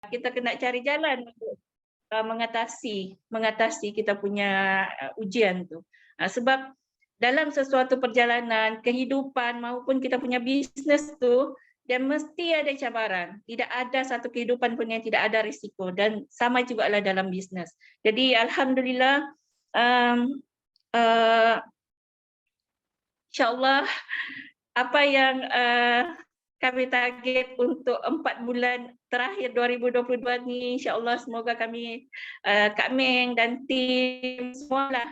kita kena cari jalan untuk mengatasi kita punya ujian tu. Sebab dalam sesuatu perjalanan, kehidupan maupun kita punya bisnes tu, dia mesti ada cabaran. Tidak ada satu kehidupan pun yang tidak ada risiko, dan sama juga lah dalam bisnes. Jadi alhamdulillah, insya-Allah apa yang kami target untuk 4 bulan terakhir 2022 ni, insya-Allah semoga kami, Kak Meng dan tim semualah,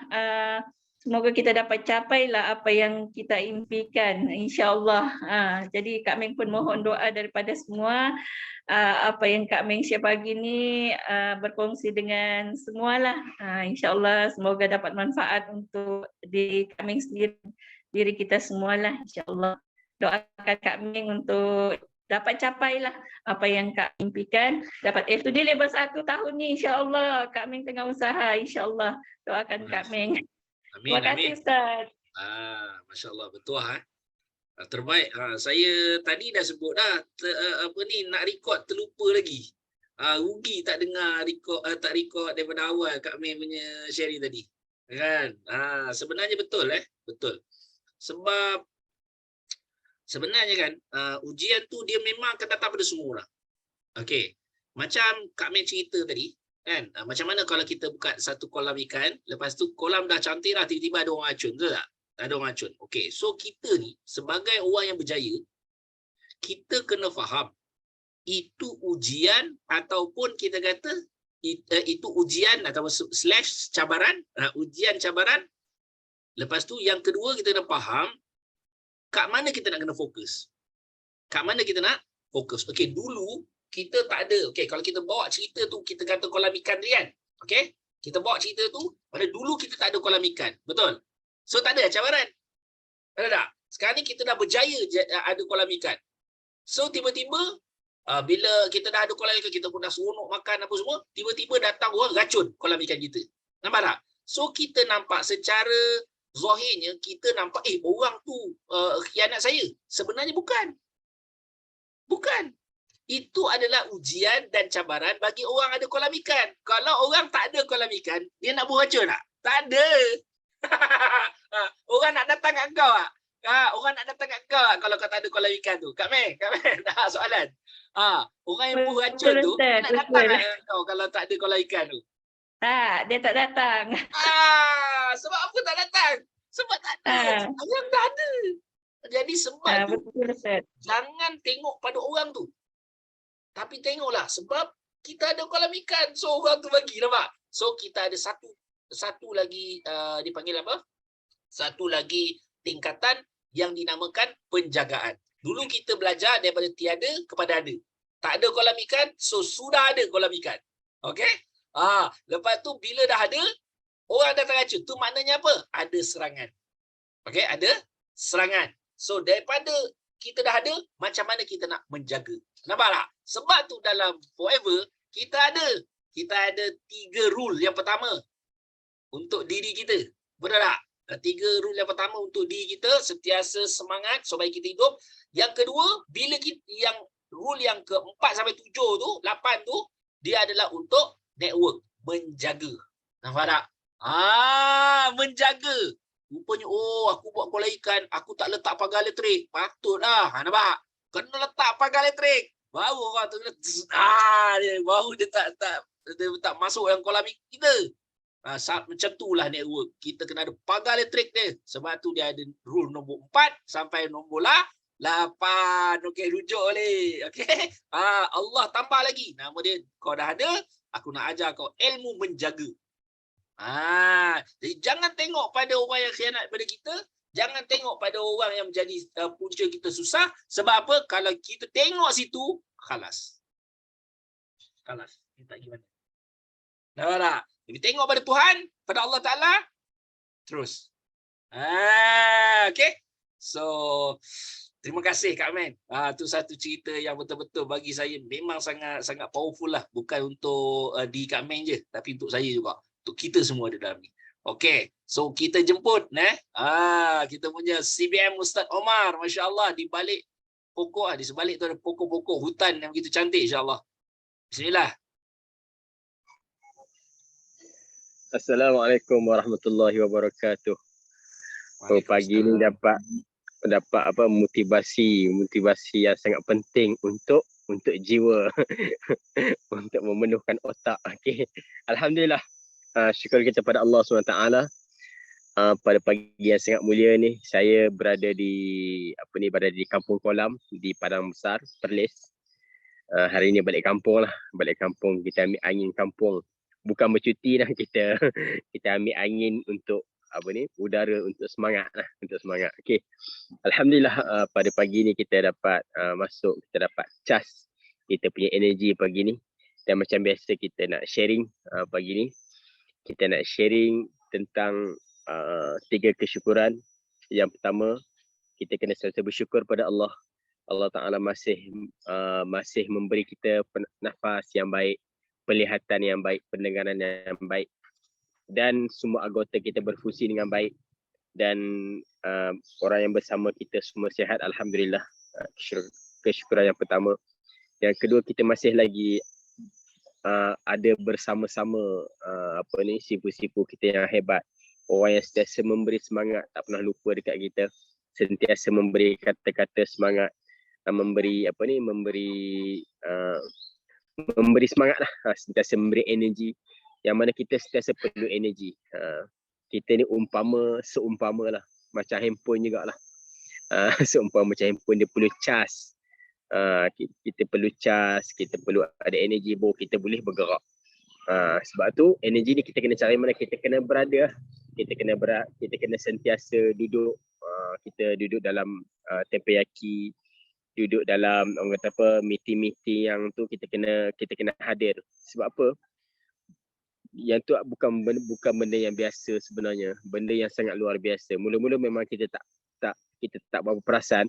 semoga kita dapat capailah apa yang kita impikan, insya-Allah. Jadi Kak Meng pun mohon doa daripada semua, apa yang Kak Meng share pagi ni berkongsi dengan semualah. Insya-Allah semoga dapat manfaat untuk diri Kak Meng sendiri, diri kita semualah, insya-Allah. Doakan Kak Meng untuk dapat capailah apa yang Kak impikan, dapat FTD level 1 tahun ni, insya-Allah. Kak Meng tengah usaha, insya-Allah. Doakan Kak Meng. Amin, Terima kasih Ustaz. Masya-Allah, betul terbaik. Saya tadi dah sebut dah nak record terlupa lagi. Rugi tak dengar tak record daripada awal Kak Meng punya sharing tadi. Kan? Sebenarnya betul betul. Sebab sebenarnya kan ujian tu dia memang akan datang pada semua orang. Okey. Macam Kak Meng cerita tadi, kan? Macam mana kalau kita buka satu kolam ikan, lepas tu kolam dah cantik lah, tiba-tiba ada orang racun, betul tak? Ada orang racun. Okey, so kita ni sebagai orang yang berjaya, kita kena faham itu ujian ataupun kita kata itu ujian atau slash cabaran, ujian cabaran. Lepas tu yang kedua kita kena faham kat mana kita nak kena fokus. Kat mana kita nak fokus. Okey, dulu kita tak ada. Okey, kalau kita bawa cerita tu, kita kata kolam ikan ni kan. Okey, kita bawa cerita tu, pada dulu kita tak ada kolam ikan. Betul? So tak ada cabaran. Ada tak? Sekarang ni kita dah berjaya ada kolam ikan. So tiba-tiba bila kita dah ada kolam ikan, kita pun dah seronok makan apa semua, tiba-tiba datang orang racun kolam ikan kita. Nampak tak? So kita nampak secara zahirnya, kita nampak orang tu khianat saya. Sebenarnya bukan. Bukan. Itu adalah ujian dan cabaran bagi orang ada kolam ikan. Kalau orang tak ada kolam ikan, dia nak buat racun tak? Tak ada. Orang nak datang kat kau tak? Orang nak datang kat kau tak kalau kau tak ada kolam ikan tu? Kak Meng, soalan. Orang yang buat racun tu nak datang kat kau kalau tak ada kolam ikan tu? Tak, dia tak datang. Sebab apa tak datang? Sebab tak ada. Yang tak ada. Jadi sebab tu, jangan tengok pada orang tu. Tapi tengoklah sebab kita ada kolam ikan. So orang tu bagi, nampak? So kita ada satu lagi dipanggil apa? Satu lagi tingkatan yang dinamakan penjagaan. Dulu kita belajar daripada tiada kepada ada. Tak ada kolam ikan, so sudah ada kolam ikan. Okey? Lepas tu bila dah ada, orang datang racun. Tu maknanya apa? Ada serangan. Okey, ada serangan. So daripada kita dah ada, macam mana kita nak menjaga? Nampak tak? Sebab tu dalam Forever, kita ada 3 rule. Yang pertama, untuk diri kita. Betul tak? 3 rule yang pertama untuk diri kita, sentiasa semangat supaya kita hidup. Yang kedua, bila kita, rule yang ke-4 sampai 7 tu, 8 tu, dia adalah untuk network, menjaga. Nampak tak? Menjaga. Rupanya, aku buat kolam ikan, aku tak letak pagar elektrik. Patutlah. Nampak? Kena letak pagar elektrik. Baru orang tu baru dia tak masuk yang kolam kita. Macam itulah network. Kita kena ada pagar elektrik dia. Sebab tu dia ada rule nombor 4 sampai nombor 8. Okey, rujuk boleh. Okey. Allah tambah lagi. Nama dia, kau dah ada, aku nak ajar kau ilmu menjaga. Jadi jangan tengok pada orang yang khianat pada kita. Jangan tengok pada orang yang menjadi punca kita susah. Sebab apa? Kalau kita tengok situ, khalas. Kita tak gimana. Nampak tak? Jadi tengok pada Tuhan, pada Allah Ta'ala, terus. Okay. So, terima kasih Kak Meng. Tu satu cerita yang betul-betul bagi saya memang sangat powerful lah. Bukan untuk di Kak Meng je, tapi untuk saya juga. Untuk kita semua ada dalam ni. Okay. So, kita jemput. Kita punya CBM Ustaz Omar. Masya Allah, di balik pokok, di sebalik tu ada pokok-pokok hutan yang begitu cantik insya Allah. Bismillah. Assalamualaikum warahmatullahi wabarakatuh. Pagi ni dapat motivasi yang sangat penting untuk jiwa untuk memenuhkan otak. Okey. Alhamdulillah. Syukur kita pada Allah SWT. Pada pagi yang sangat mulia ni saya berada di Kampung Kolam di Padang Besar, Perlis. Hari ni balik kampung, kita ambil angin kampung. Bukan bercuti dah, kita ambil angin untuk udara untuk semangat. Okey. Alhamdulillah, pada pagi ni kita dapat kita dapat cas kita punya energi pagi ni. Dan macam biasa kita nak sharing pagi ni. Kita nak sharing tentang 3 kesyukuran. Yang pertama, kita kena sentiasa bersyukur pada Allah. Allah Ta'ala masih memberi kita nafas yang baik, penglihatan yang baik, pendengaran yang baik, dan semua anggota kita berfungsi dengan baik, dan orang yang bersama kita semua sihat. Alhamdulillah. Kesyukuran yang pertama. Yang kedua, kita masih lagi ada bersama-sama sipu-sipu kita yang hebat, orang yang sentiasa memberi semangat, tak pernah lupa dekat kita, sentiasa memberi kata-kata semangat, memberi semangat lah, sentiasa memberi energi, yang mana kita sentiasa perlu energi. Kita ni seumpama lah macam handphone jugalah. Seumpama macam handphone, dia perlu cas. Kita perlu cas, kita perlu ada energi baru kita boleh bergerak. Sebab tu energi ni kita kena cari mana. Kita kena berada, kita kena sentiasa duduk. Kita duduk dalam teppanyaki, duduk dalam meeting-meeting yang tu kita kena hadir. Sebab apa? Yang tu bukan benda yang biasa sebenarnya, benda yang sangat luar biasa. Mula-mula memang kita tak berapa perasan,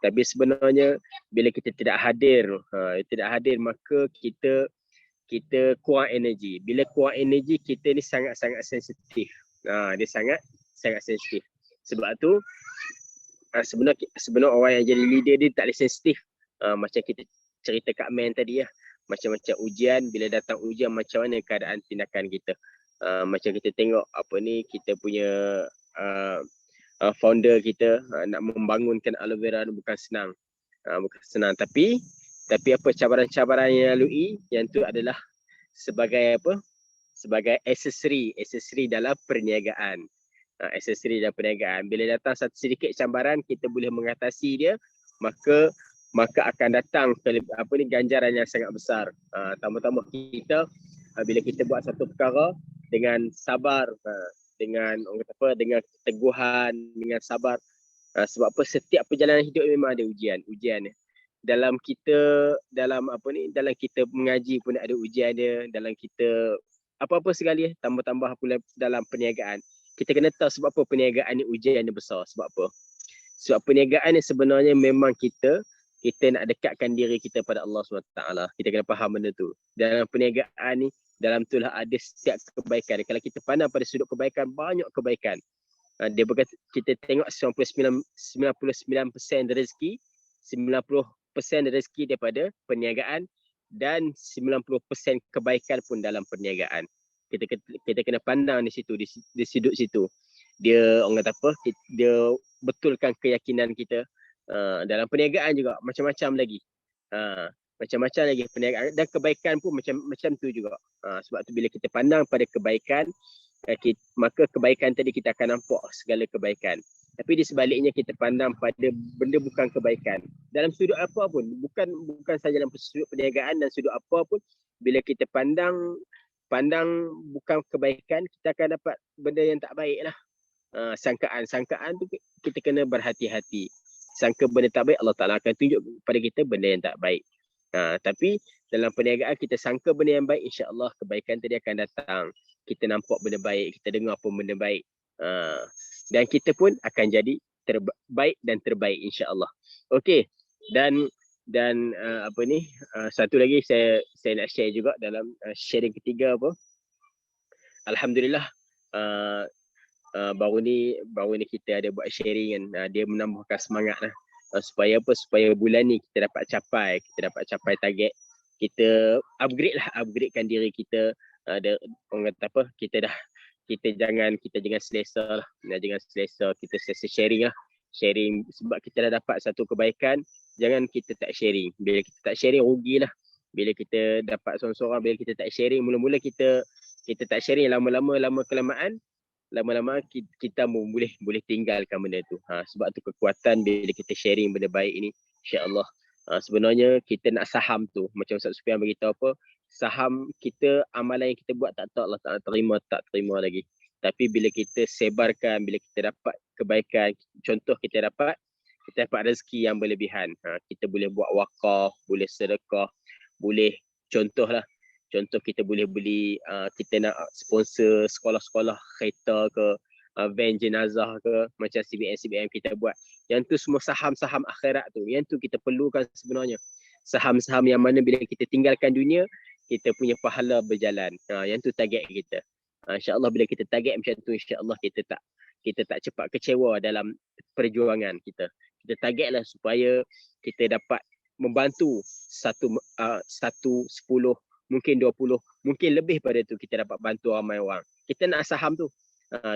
tapi sebenarnya bila kita tidak hadir, maka kita kurang energi. Bila kurang energi, kita ni sangat-sangat sensitif. Dia sangat sensitif. Sebab tu sebenarnya orang yang jadi leader dia tak boleh sensitif. Macam kita cerita Kak Men tadi lah. Macam-macam ujian, bila datang ujian macam mana keadaan tindakan kita. Macam kita tengok kita punya founder kita nak membangunkan aloe vera bukan senang. Tapi apa cabaran-cabaran yang lalui, yang tu adalah sebagai aksesori dalam perniagaan. Bila datang satu sedikit cabaran, kita boleh mengatasi dia, maka akan datang ganjaran yang sangat besar. Tambah-tambah kita bila kita buat satu perkara dengan sabar, dengan keteguhan, dengan sabar. Sebab apa? Setiap perjalanan hidup memang ada ujian. Dalam kita mengaji pun ada ujian dia, dalam kita apa-apa sekali, tambah-tambah pula dalam perniagaan. Kita kena tahu sebab apa perniagaan ni ujian dia besar. Sebab apa? Sebab perniagaan ni sebenarnya memang kita nak dekatkan diri kita pada Allah SWT. Kita kena faham benda tu. Dalam perniagaan ni, dalam tu lah ada setiap kebaikan. Kalau kita pandang pada sudut kebaikan, banyak kebaikan. Dia berkata, kita tengok 99% rezeki, 90% rezeki daripada perniagaan, dan 90% kebaikan pun dalam perniagaan. Kita kena pandang di situ, di sudut situ. Dia dia betulkan keyakinan kita. Dalam perniagaan juga macam-macam lagi. Perniagaan dan kebaikan pun macam tu juga. Sebab tu bila kita pandang pada kebaikan, maka kebaikan tadi kita akan nampak segala kebaikan. Tapi di sebaliknya kita pandang pada benda bukan kebaikan. Dalam sudut apa pun, bukan saja dalam sudut perniagaan dan sudut apa pun, bila kita pandang bukan kebaikan, kita akan dapat benda yang tak baik lah. Sangkaan tu kita kena berhati-hati. Sangka benda tak baik, Allah Ta'ala akan tunjuk kepada kita benda yang tak baik. Tapi dalam perniagaan kita sangka benda yang baik, insya-Allah kebaikan tadi akan datang. Kita nampak benda baik, kita dengar pun benda baik. Dan kita pun akan jadi terbaik dan terbaik, insya-Allah. Okey. Dan satu lagi saya nak share juga dalam sharing ketiga Alhamdulillah, baru ni kita ada buat sharing kan. Dia menambahkan semangat lah. Supaya bulan ni kita dapat capai target kita upgradekan diri kita. Ada orang kata apa, kita jangan selesa lah, jangan selesa, kita selesa sharing lah. Sharing sebab kita dah dapat satu kebaikan, jangan kita tak sharing. Bila kita tak sharing, rugilah. Bila kita dapat seorang-seorang, bila kita tak sharing, mula-mula kita tak sharing, lama kelamaan kita boleh tinggalkan benda tu. Sebab tu kekuatan bila kita sharing benda baik ini, insya-Allah. Sebenarnya kita nak saham tu, macam Ustaz Sufian beritahu apa, saham kita, amalan yang kita buat tak tahu Allah Taala tak terima lagi. Tapi bila kita sebarkan, bila kita dapat kebaikan, contoh kita dapat rezeki yang berlebihan, kita boleh buat wakaf, boleh sedekah, boleh contoh kita boleh beli, kita nak sponsor sekolah-sekolah kereta ke, van jenazah ke, macam CBN kita buat. Yang tu semua saham-saham akhirat tu, yang tu kita perlukan sebenarnya. Saham-saham yang mana bila kita tinggalkan dunia, kita punya pahala berjalan. Yang tu target kita. InsyaAllah bila kita target macam tu, insyaAllah kita tak cepat kecewa dalam perjuangan kita. Kita targetlah supaya kita dapat membantu 10, mungkin 20, mungkin lebih pada tu, kita dapat bantu ramai orang. Kita nak saham tu.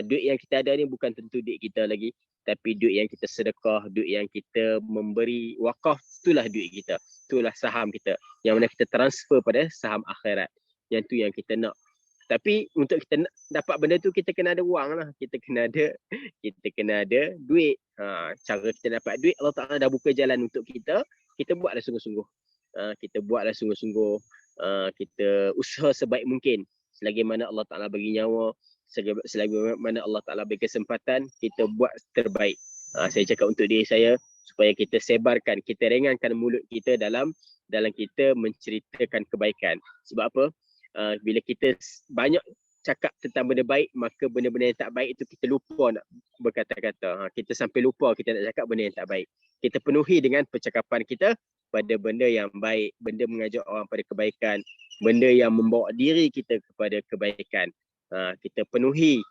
Duit yang kita ada ni bukan tentu duit kita lagi, tapi duit yang kita sedekah, duit yang kita memberi wakaf, itulah duit kita. Itulah saham kita. Yang mana kita transfer pada saham akhirat. Yang tu yang kita nak. Tapi untuk kita dapat benda tu, kita kena ada wang lah. Kita kena ada duit. Cara kita dapat duit, Allah Ta'ala dah buka jalan untuk kita. Kita buatlah sungguh-sungguh. Kita usaha sebaik mungkin. Selagi mana Allah Ta'ala bagi nyawa, selagi mana Allah Ta'ala bagi kesempatan, kita buat terbaik. Saya cakap untuk diri saya, supaya kita sebarkan, kita ringankan mulut kita dalam kita menceritakan kebaikan. Sebab apa? Bila kita banyak cakap tentang benda baik, maka benda-benda yang tak baik itu kita lupa nak berkata-kata. Kita sampai lupa kita nak cakap benda yang tak baik. Kita penuhi dengan percakapan kita pada benda yang baik, benda mengajak orang pada kebaikan, benda yang membawa diri kita kepada kebaikan. Kita penuhi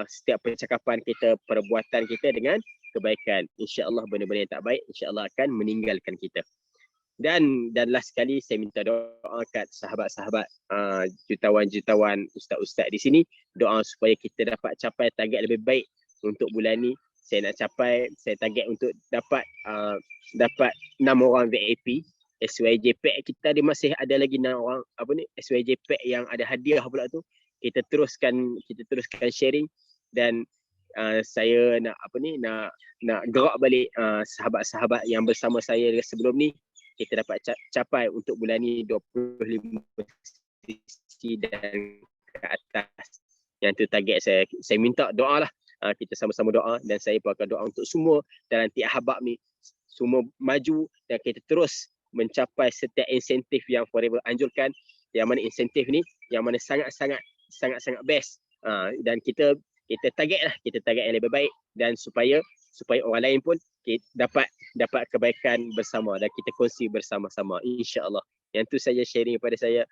setiap percakapan kita, perbuatan kita dengan kebaikan. InsyaAllah benda-benda yang tak baik, insyaAllah akan meninggalkan kita. Dan last sekali saya minta doa kat sahabat-sahabat, jutawan-jutawan, ustaz-ustaz di sini, doa supaya kita dapat capai target lebih baik untuk bulan ni. Saya target untuk dapat 6 orang VIP SYJ pack kita. Dia masih ada lagi 6 orang SYJ pack yang ada hadiah pula tu. Kita teruskan sharing, dan saya nak gerak balik sahabat-sahabat yang bersama saya sebelum ni. Kita dapat capai untuk bulan ni 25 sisi dan ke atas. Yang tu target saya. Saya minta doa lah. Kita sama-sama doa, dan saya pun akan doa untuk semua dalam tiap habaq ni. Semua maju dan kita terus mencapai setiap insentif yang Forever anjurkan. Yang mana insentif ni, yang mana sangat-sangat best. Dan kita target yang lebih baik, dan supaya orang lain pun dapat kebaikan bersama dan kita kongsi bersama-sama, insya-Allah. Yang tu saja sharing daripada saya.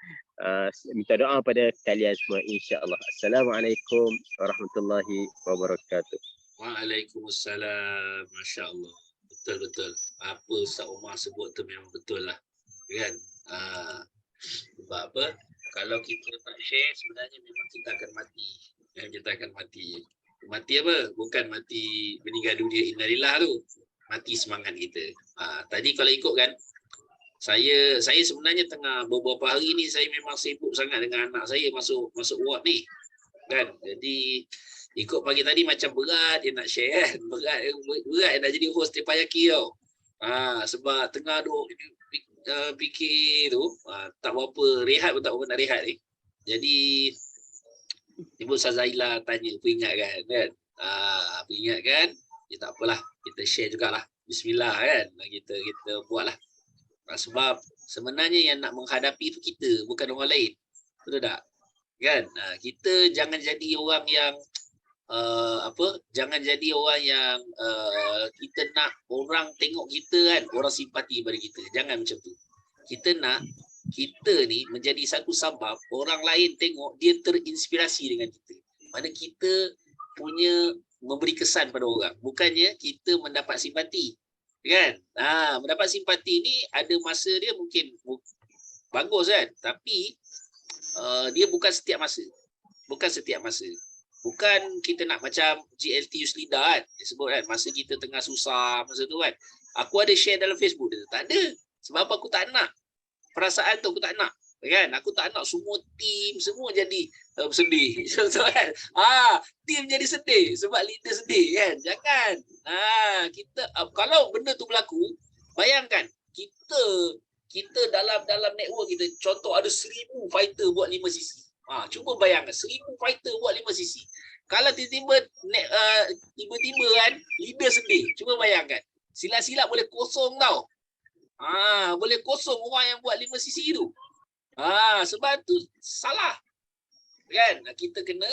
Minta doa pada kalian semua, insya-Allah. Assalamualaikum warahmatullahi wabarakatuh. Waalaikumsalam. Masya-Allah. Betul. Apa Ustaz Umar sebut tu memang betul lah. Kan? Sebab apa? Kalau kita tak share, sebenarnya memang kita akan mati. Mati apa? Bukan mati meninggal dunia innalillah tu. Mati semangat kita. Tadi kalau ikutkan, saya sebenarnya tengah beberapa hari ni saya memang sibuk sangat dengan anak saya masuk ward ni. Kan? Jadi ikut pagi tadi macam berat dia nak share kan. Berat nak jadi host Tepayaki tau. Sebab tengah duk fikir tu, tak berapa rehat pun tak berapa nak rehat ni. Jadi Ibu Sazaila tanya, peringatkan kan? Peringatkan, ya tak apalah, kita share jugalah. Bismillah kan? Kita buatlah. Sebab sebenarnya yang nak menghadapi itu kita, bukan orang lain. Betul tak? Kan? Kita jangan jadi orang yang jangan jadi orang yang kita nak orang tengok kita kan, orang simpati pada kita. Jangan macam tu. Kita ni menjadi satu sebab orang lain tengok dia terinspirasi dengan kita. Mana kita punya memberi kesan pada orang, bukannya kita mendapat simpati. Kan? Mendapat simpati ni ada masa dia mungkin bagus kan, tapi dia bukan setiap masa. Bukan setiap masa. Bukan kita nak macam GLT Yuslida kan, dia sebut kan, masa kita tengah susah masa tu kan. Aku ada share dalam Facebook dia, tak ada. Sebab aku tak nak. Perasaan tu aku tak nak. Kan? Aku tak nak semua tim semua jadi sedih. Kan? Tim jadi sedih sebab leader sedih kan. Jangan. Kita kalau benda tu berlaku, bayangkan kita dalam network kita, contoh ada 1,000 fighter buat 5 sisi. Cuba bayangkan 1,000 fighter buat 5 sisi. Kalau tiba-tiba kan leader sedih, cuba bayangkan. Silap-silap boleh kosong tau. Boleh kosong orang yang buat 5 sisi tu. Sebab tu salah. Kan? Kita kena,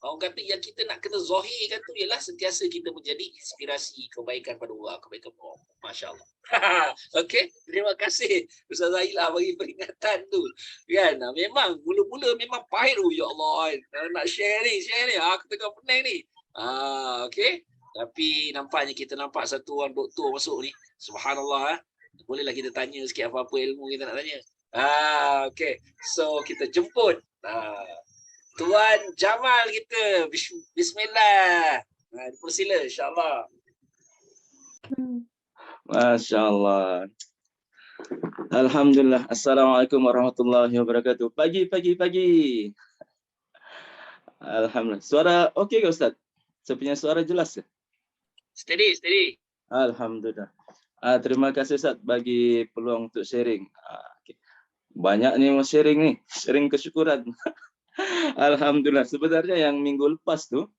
orang kata yang kita nak kena zahirkan tu ialah sentiasa kita menjadi inspirasi kebaikan pada orang, kebaikan orang. Masya-Allah. Okey, terima kasih Ustaz Zailah bagi peringatan tu. Kan? Memang mula-mula memang pahit tu, ya Allah. Nak share ni. Aku tengah pening ni. Okey. Tapi nampaknya kita nampak satu orang doktor masuk ni. Subhanallah. Bolehlah kita tanya sikit apa-apa ilmu kita nak tanya. Okay. So kita jemput Tuan Jamal kita. Bismillah. Dipersila insya-Allah. Masya-Allah. Alhamdulillah. Assalamualaikum warahmatullahi wabarakatuh. Pagi. Alhamdulillah. Suara okey ke Ustaz? Saya punya suara jelas ke? Steady. Alhamdulillah. Terima kasih Ustaz bagi peluang untuk sharing. Okay. Banyak ni mau sharing kesyukuran. Alhamdulillah. Sebenarnya yang minggu lepas tu,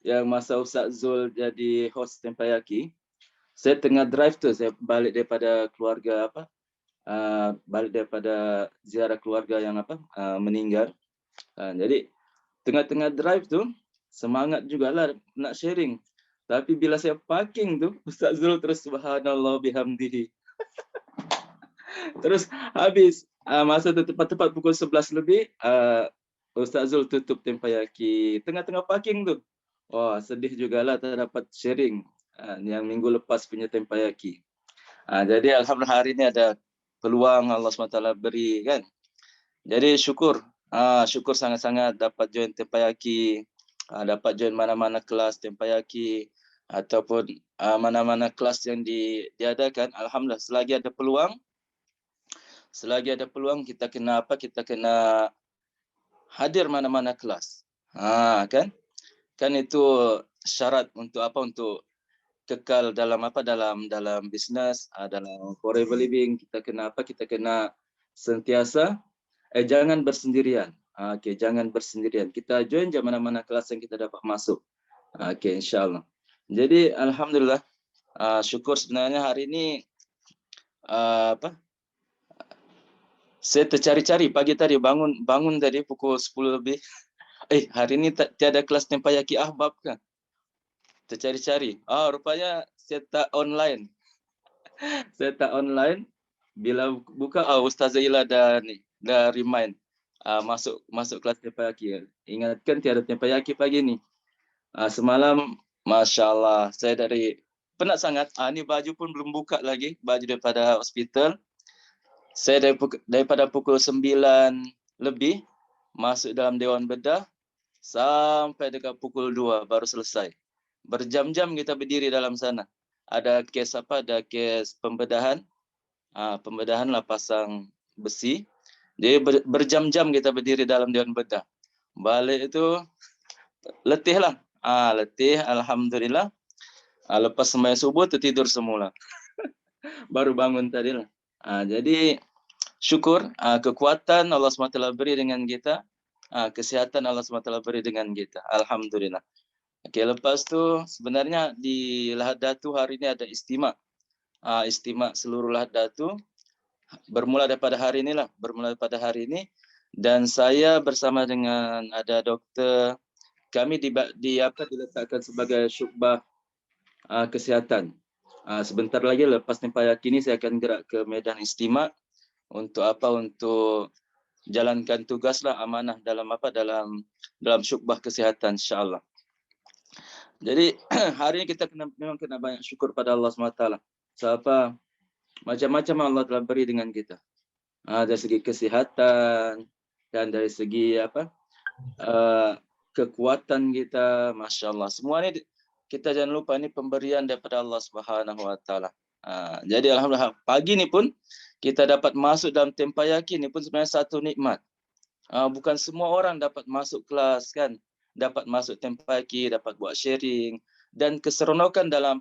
yang masa Ustaz Zul jadi host Tempayaki, saya tengah drive tu, saya balik daripada keluarga balik daripada ziarah keluarga yang meninggal. Jadi tengah-tengah drive tu semangat jugalah nak sharing. Tapi bila saya parking tu, Ustaz Zul terus subhanallah bihamdihi. Terus habis masa tu tepat pukul 11 lebih, Ustaz Zul tutup Tempayaki. Tengah-tengah parking tu. Wah, sedih jugalah tak dapat sharing yang minggu lepas punya Tempayaki. Jadi alhamdulillah hari ini ada peluang Allah SWT beri kan. Jadi syukur sangat-sangat dapat join Tempayaki, dapat join mana-mana kelas Tempayaki ataupun mana-mana kelas yang diadakan. Alhamdulillah selagi ada peluang kita kena hadir mana-mana kelas. Kan itu syarat untuk untuk kekal dalam bisnes, dalam forever living. Kita kena sentiasa jangan bersendirian. Jangan bersendirian. Kita join je mana-mana kelas yang kita dapat masuk. Insya-Allah. Jadi alhamdulillah syukur sebenarnya hari ini saya tercari-cari pagi tadi bangun tadi pukul 10 lebih. Hari ini tiada kelas Tempayaki Ahbab kan? Tercari-cari. Rupanya saya tak online. Bila buka Ustaz Zailah dah remind masuk kelas Tempayaki. Ingatkan tiada Tempayaki pagi ni. Semalam masya-Allah saya dari penat sangat. Ni baju pun belum buka lagi, baju daripada hospital. Saya daripada pukul 9 lebih masuk dalam Dewan Bedah sampai dekat pukul 2 baru selesai. Berjam-jam kita berdiri dalam sana. Ada kes pembedahan. Pembedahan lah pasang besi. Jadi berjam-jam kita berdiri dalam Dewan Bedah. Balik itu letih lah. Letih alhamdulillah. Lepas sembahyang subuh tertidur semula. Baru bangun tadi lah. Jadi syukur kekuatan Allah SWT beri dengan kita, kesihatan Allah SWT beri dengan kita. Alhamdulillah. Lepas tu sebenarnya di Lahad Datu hari ini ada istimak. Istimak seluruh Lahad Datu bermula daripada hari ini dan saya bersama dengan ada doktor kami diletakkan sebagai syukbah kesihatan. Sebentar lagi lepas Tempayaki ini saya akan gerak ke medan istimak untuk jalankan tugaslah amanah dalam syukbah kesihatan insya-Allah. Jadi hari ini kita memang kena banyak syukur pada Allah SWT. Macam-macam Allah telah beri dengan kita. dari segi kesihatan dan dari segi kekuatan kita, Masya Allah. Semua ini kita jangan lupa ini pemberian daripada Allah Subhanahu Wa Taala. Jadi alhamdulillah pagi ini pun kita dapat masuk dalam Tempayaki ini pun sebenarnya satu nikmat. Bukan semua orang dapat masuk kelas kan, dapat masuk Tempayaki, dapat buat sharing, dan keseronokan dalam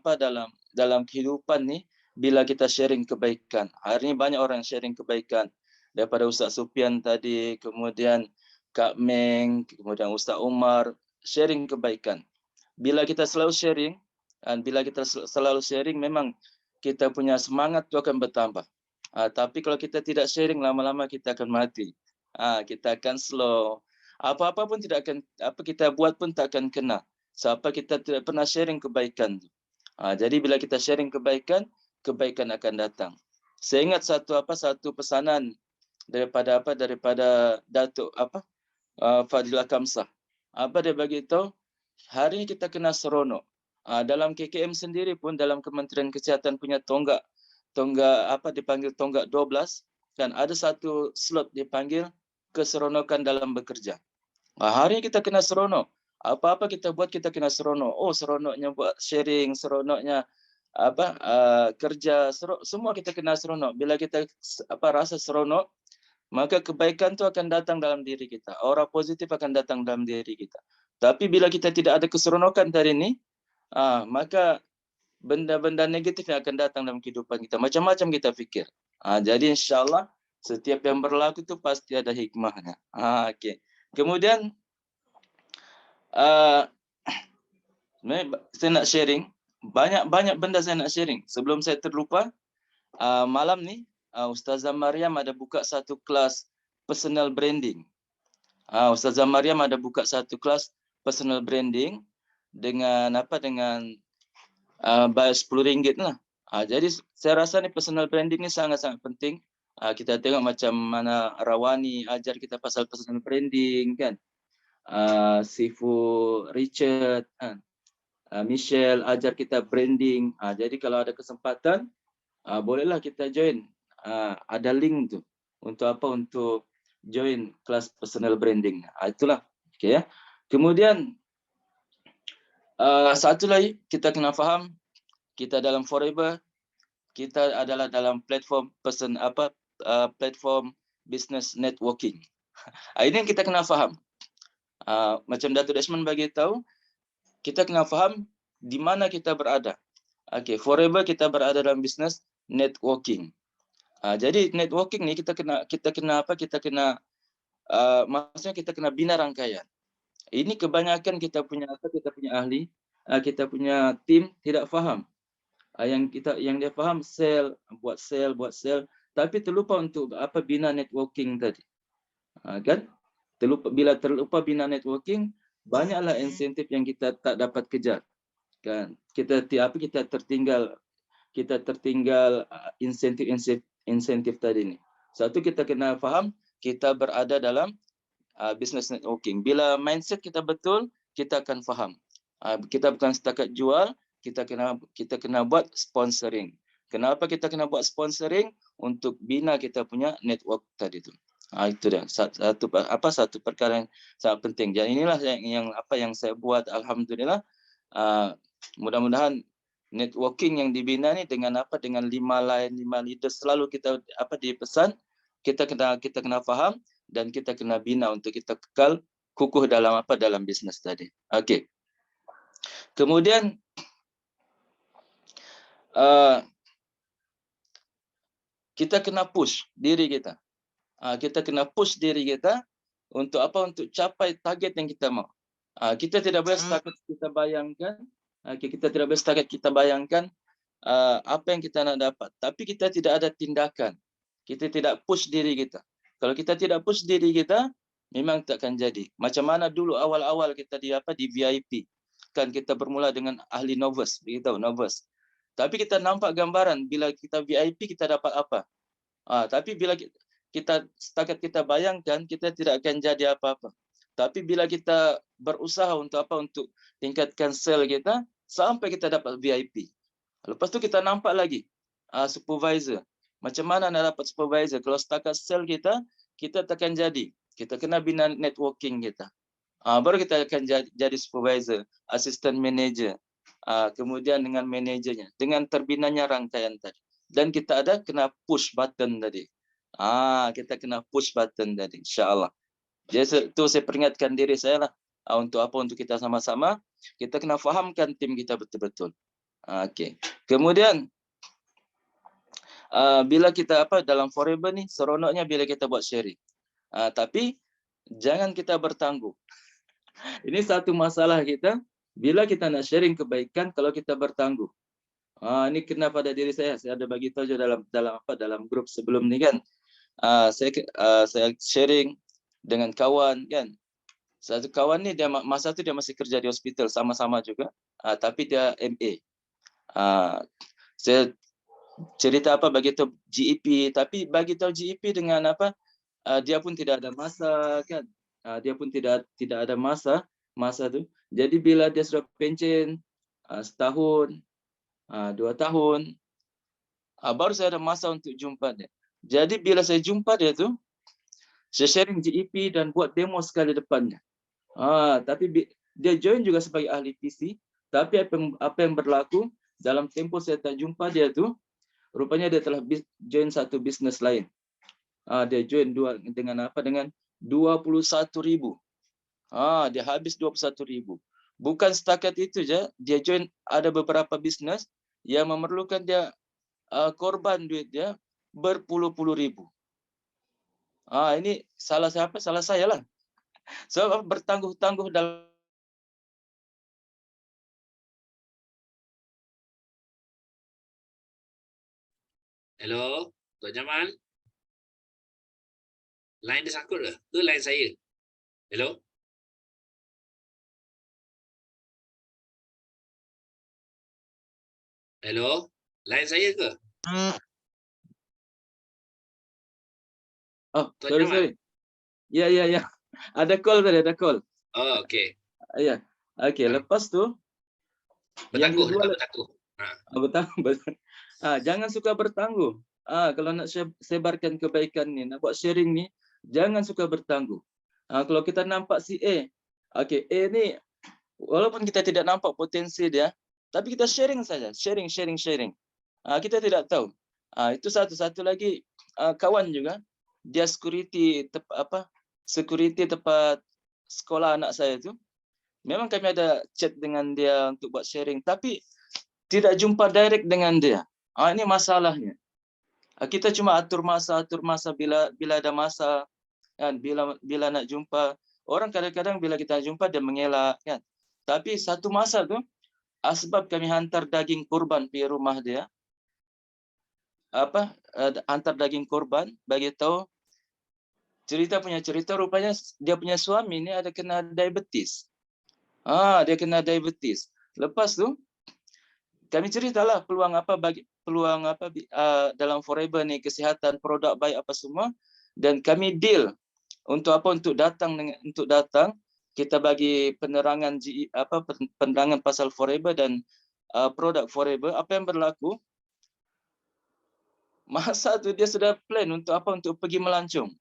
dalam kehidupan ni bila kita sharing kebaikan. Hari ini banyak orang sharing kebaikan daripada Ustaz Supian tadi, kemudian Kak Meng, kemudian Ustaz Umar, sharing kebaikan. Bila kita selalu sharing, dan bila kita selalu sharing, memang kita punya semangat itu akan bertambah. Tapi kalau kita tidak sharing, lama-lama kita akan mati. Kita akan slow. Apa-apa pun tidak akan, apa kita buat pun tak akan kena. Sebab kita tidak pernah sharing kebaikan. Jadi bila kita sharing kebaikan, kebaikan akan datang. Saya ingat satu pesanan daripada Datuk Fadilah Kamsah. Dia bagi tahu, hari ini kita kena seronok. Dalam KKM sendiri pun, dalam Kementerian Kesihatan punya tonggak dipanggil tonggak 12, dan ada satu slot dipanggil keseronokan dalam bekerja. Hari ini kita kena seronok. Apa-apa kita buat kita kena seronok. Seronoknya buat sharing, seronoknya kerja, semua kita kena seronok. Bila kita rasa seronok, maka kebaikan itu akan datang dalam diri kita. Aura positif akan datang dalam diri kita. Tapi bila kita tidak ada keseronokan dari ini, maka benda-benda negatif yang akan datang dalam kehidupan kita. Macam-macam kita fikir. Jadi insyaAllah setiap yang berlaku itu pasti ada hikmahnya. Okay. Kemudian saya nak sharing. Banyak benda saya nak sharing. Sebelum saya terlupa, malam ni Ustazah Maryam ada buka satu kelas personal branding. Ustazah Maryam ada buka satu kelas personal branding dengan bayar RM10 lah. Jadi saya rasa ni personal branding ni sangat-sangat penting. Kita tengok macam mana Rawani ajar kita pasal personal branding kan. Sifu Richard, Michelle ajar kita branding. Jadi kalau ada kesempatan, bolehlah kita join. Ada link tu untuk join kelas personal branding. Itulah. Okay, ya. Kemudian satu lagi kita kena faham, kita dalam Forever, kita adalah dalam platform platform business networking. Ini yang kita kena faham. Macam Datuk Desmond bagi tahu, kita kena faham di mana kita berada. Okay, Forever kita berada dalam business networking. Jadi networking ni kita kena maksudnya kita kena bina rangkaian. Ini kebanyakan kita punya ahli, kita punya tim tidak faham. Yang dia faham buat sell, tapi terlupa untuk bina networking tadi. Kan? Bila terlupa bina networking, banyaklah insentif yang kita tak dapat kejar. Kan? Kita tertinggal insentif tadi ni. Satu, kita kena faham kita berada dalam business networking. Bila mindset kita betul, kita akan faham. Kita bukan setakat jual, kita kena buat sponsoring. Kenapa kita kena buat sponsoring? Untuk bina kita punya network tadi tu. Itu dia satu perkara yang sangat penting. Jadi inilah yang saya buat, alhamdulillah. Mudah-mudahan networking yang dibina ni dengan 5 leader selalu kita dipesan, kita kena faham dan kita kena bina untuk kita kekal kukuh dalam bisnes tadi. Okey. Kemudian kita kena push diri kita. Kita kena push diri kita untuk untuk capai target yang kita mau. Kita tidak boleh setakat kita bayangkan. Kita tidak boleh setakat kita bayangkan apa yang kita nak dapat. Tapi kita tidak ada tindakan. Kita tidak push diri kita. Kalau kita tidak push diri kita, memang tak akan jadi. Macam mana dulu awal-awal kita di VIP. Kan kita bermula dengan ahli novice, begitu, novice. Tapi kita nampak gambaran bila kita VIP kita dapat apa. Tapi bila kita setakat kita bayangkan, kita tidak akan jadi apa-apa. Tapi bila kita berusaha untuk tingkatkan sel kita, sampai kita dapat VIP. Lepas tu kita nampak lagi supervisor. Macam mana nak dapat supervisor? Kalau setakat sel kita takkan jadi. Kita kena bina networking kita. Baru kita akan jadi supervisor, assistant manager. Kemudian dengan manajernya, dengan terbinanya rangkaian tadi. Dan kita ada kena push button tadi. Kita kena push button tadi, insya-Allah. Jadi itu saya peringatkan diri saya lah. Untuk apa? Untuk kita sama-sama, kita kena fahamkan tim kita betul-betul. Okey. Kemudian bila kita dalam Forever ni, seronoknya bila kita buat sharing. Tapi jangan kita bertangguh. Ini satu masalah kita. Bila kita nak sharing kebaikan, kalau kita bertangguh. Ini kena pada diri saya. Saya ada bagi tahu juga dalam grup sebelum ni kan. Saya sharing dengan kawan kan. Satu kawan ni masa tu dia masih kerja di hospital sama-sama juga. Tapi dia MA. Saya cerita bagi tahu GEP, tapi bagi tahu GEP dengan dia pun tidak ada masa kan. Dia pun tidak ada masa tu. Jadi bila dia sudah pencen setahun, 2 tahun, baru saya ada masa untuk jumpa dia. Jadi bila saya jumpa dia tu, saya sharing GEP dan buat demo sekali depannya. Tapi dia join juga sebagai ahli PC. Tapi apa yang berlaku dalam tempoh saya tak jumpa dia tu, rupanya dia telah join satu bisnes lain. Dia join dengan 21,000. Dia habis 21,000. Bukan setakat itu je, dia join ada beberapa bisnes yang memerlukan dia korban duit dia berpuluh-puluh ribu. Ini salah siapa? Salah saya lah. Sebab bertangguh-tangguh dalam Hello, Tuan Jamal. Line dia sakut ke? Ke line saya? Hello? Hello? Line saya ke? Tuan Jamal. sorry. Ya. Ada call tadi, ada call. Oh, okey. Ya. Okey, lepas tu yang Bertangguh, kedua bertangguh. bertangguh. Jangan suka bertangguh. Kalau nak sebarkan kebaikan ni, nak buat sharing ni, jangan suka bertangguh. Kalau kita nampak si A, A ni walaupun kita tidak nampak potensi dia, tapi kita sharing saja, sharing. Kita tidak tahu. Itu satu lagi kawan juga, dia security tempat sekolah anak saya tu. Memang kami ada chat dengan dia untuk buat sharing, tapi tidak jumpa direct dengan dia. Ini masalahnya. Kita cuma atur masa bila ada masa kan, bila nak jumpa. Orang kadang-kadang bila kita jumpa dia mengelak kan. Tapi satu masa tu sebab kami hantar daging kurban pergi rumah dia. Hantar daging kurban, bagi tahu cerita rupanya dia punya suami ni ada kena diabetes. Dia kena diabetes. Lepas tu kami ceritalah peluang dalam Forever ni, kesihatan, produk baik apa semua, dan kami deal untuk datang kita bagi penerangan penerangan pasal Forever dan produk Forever. Apa yang berlaku? Masa tu dia sudah plan untuk pergi melancong.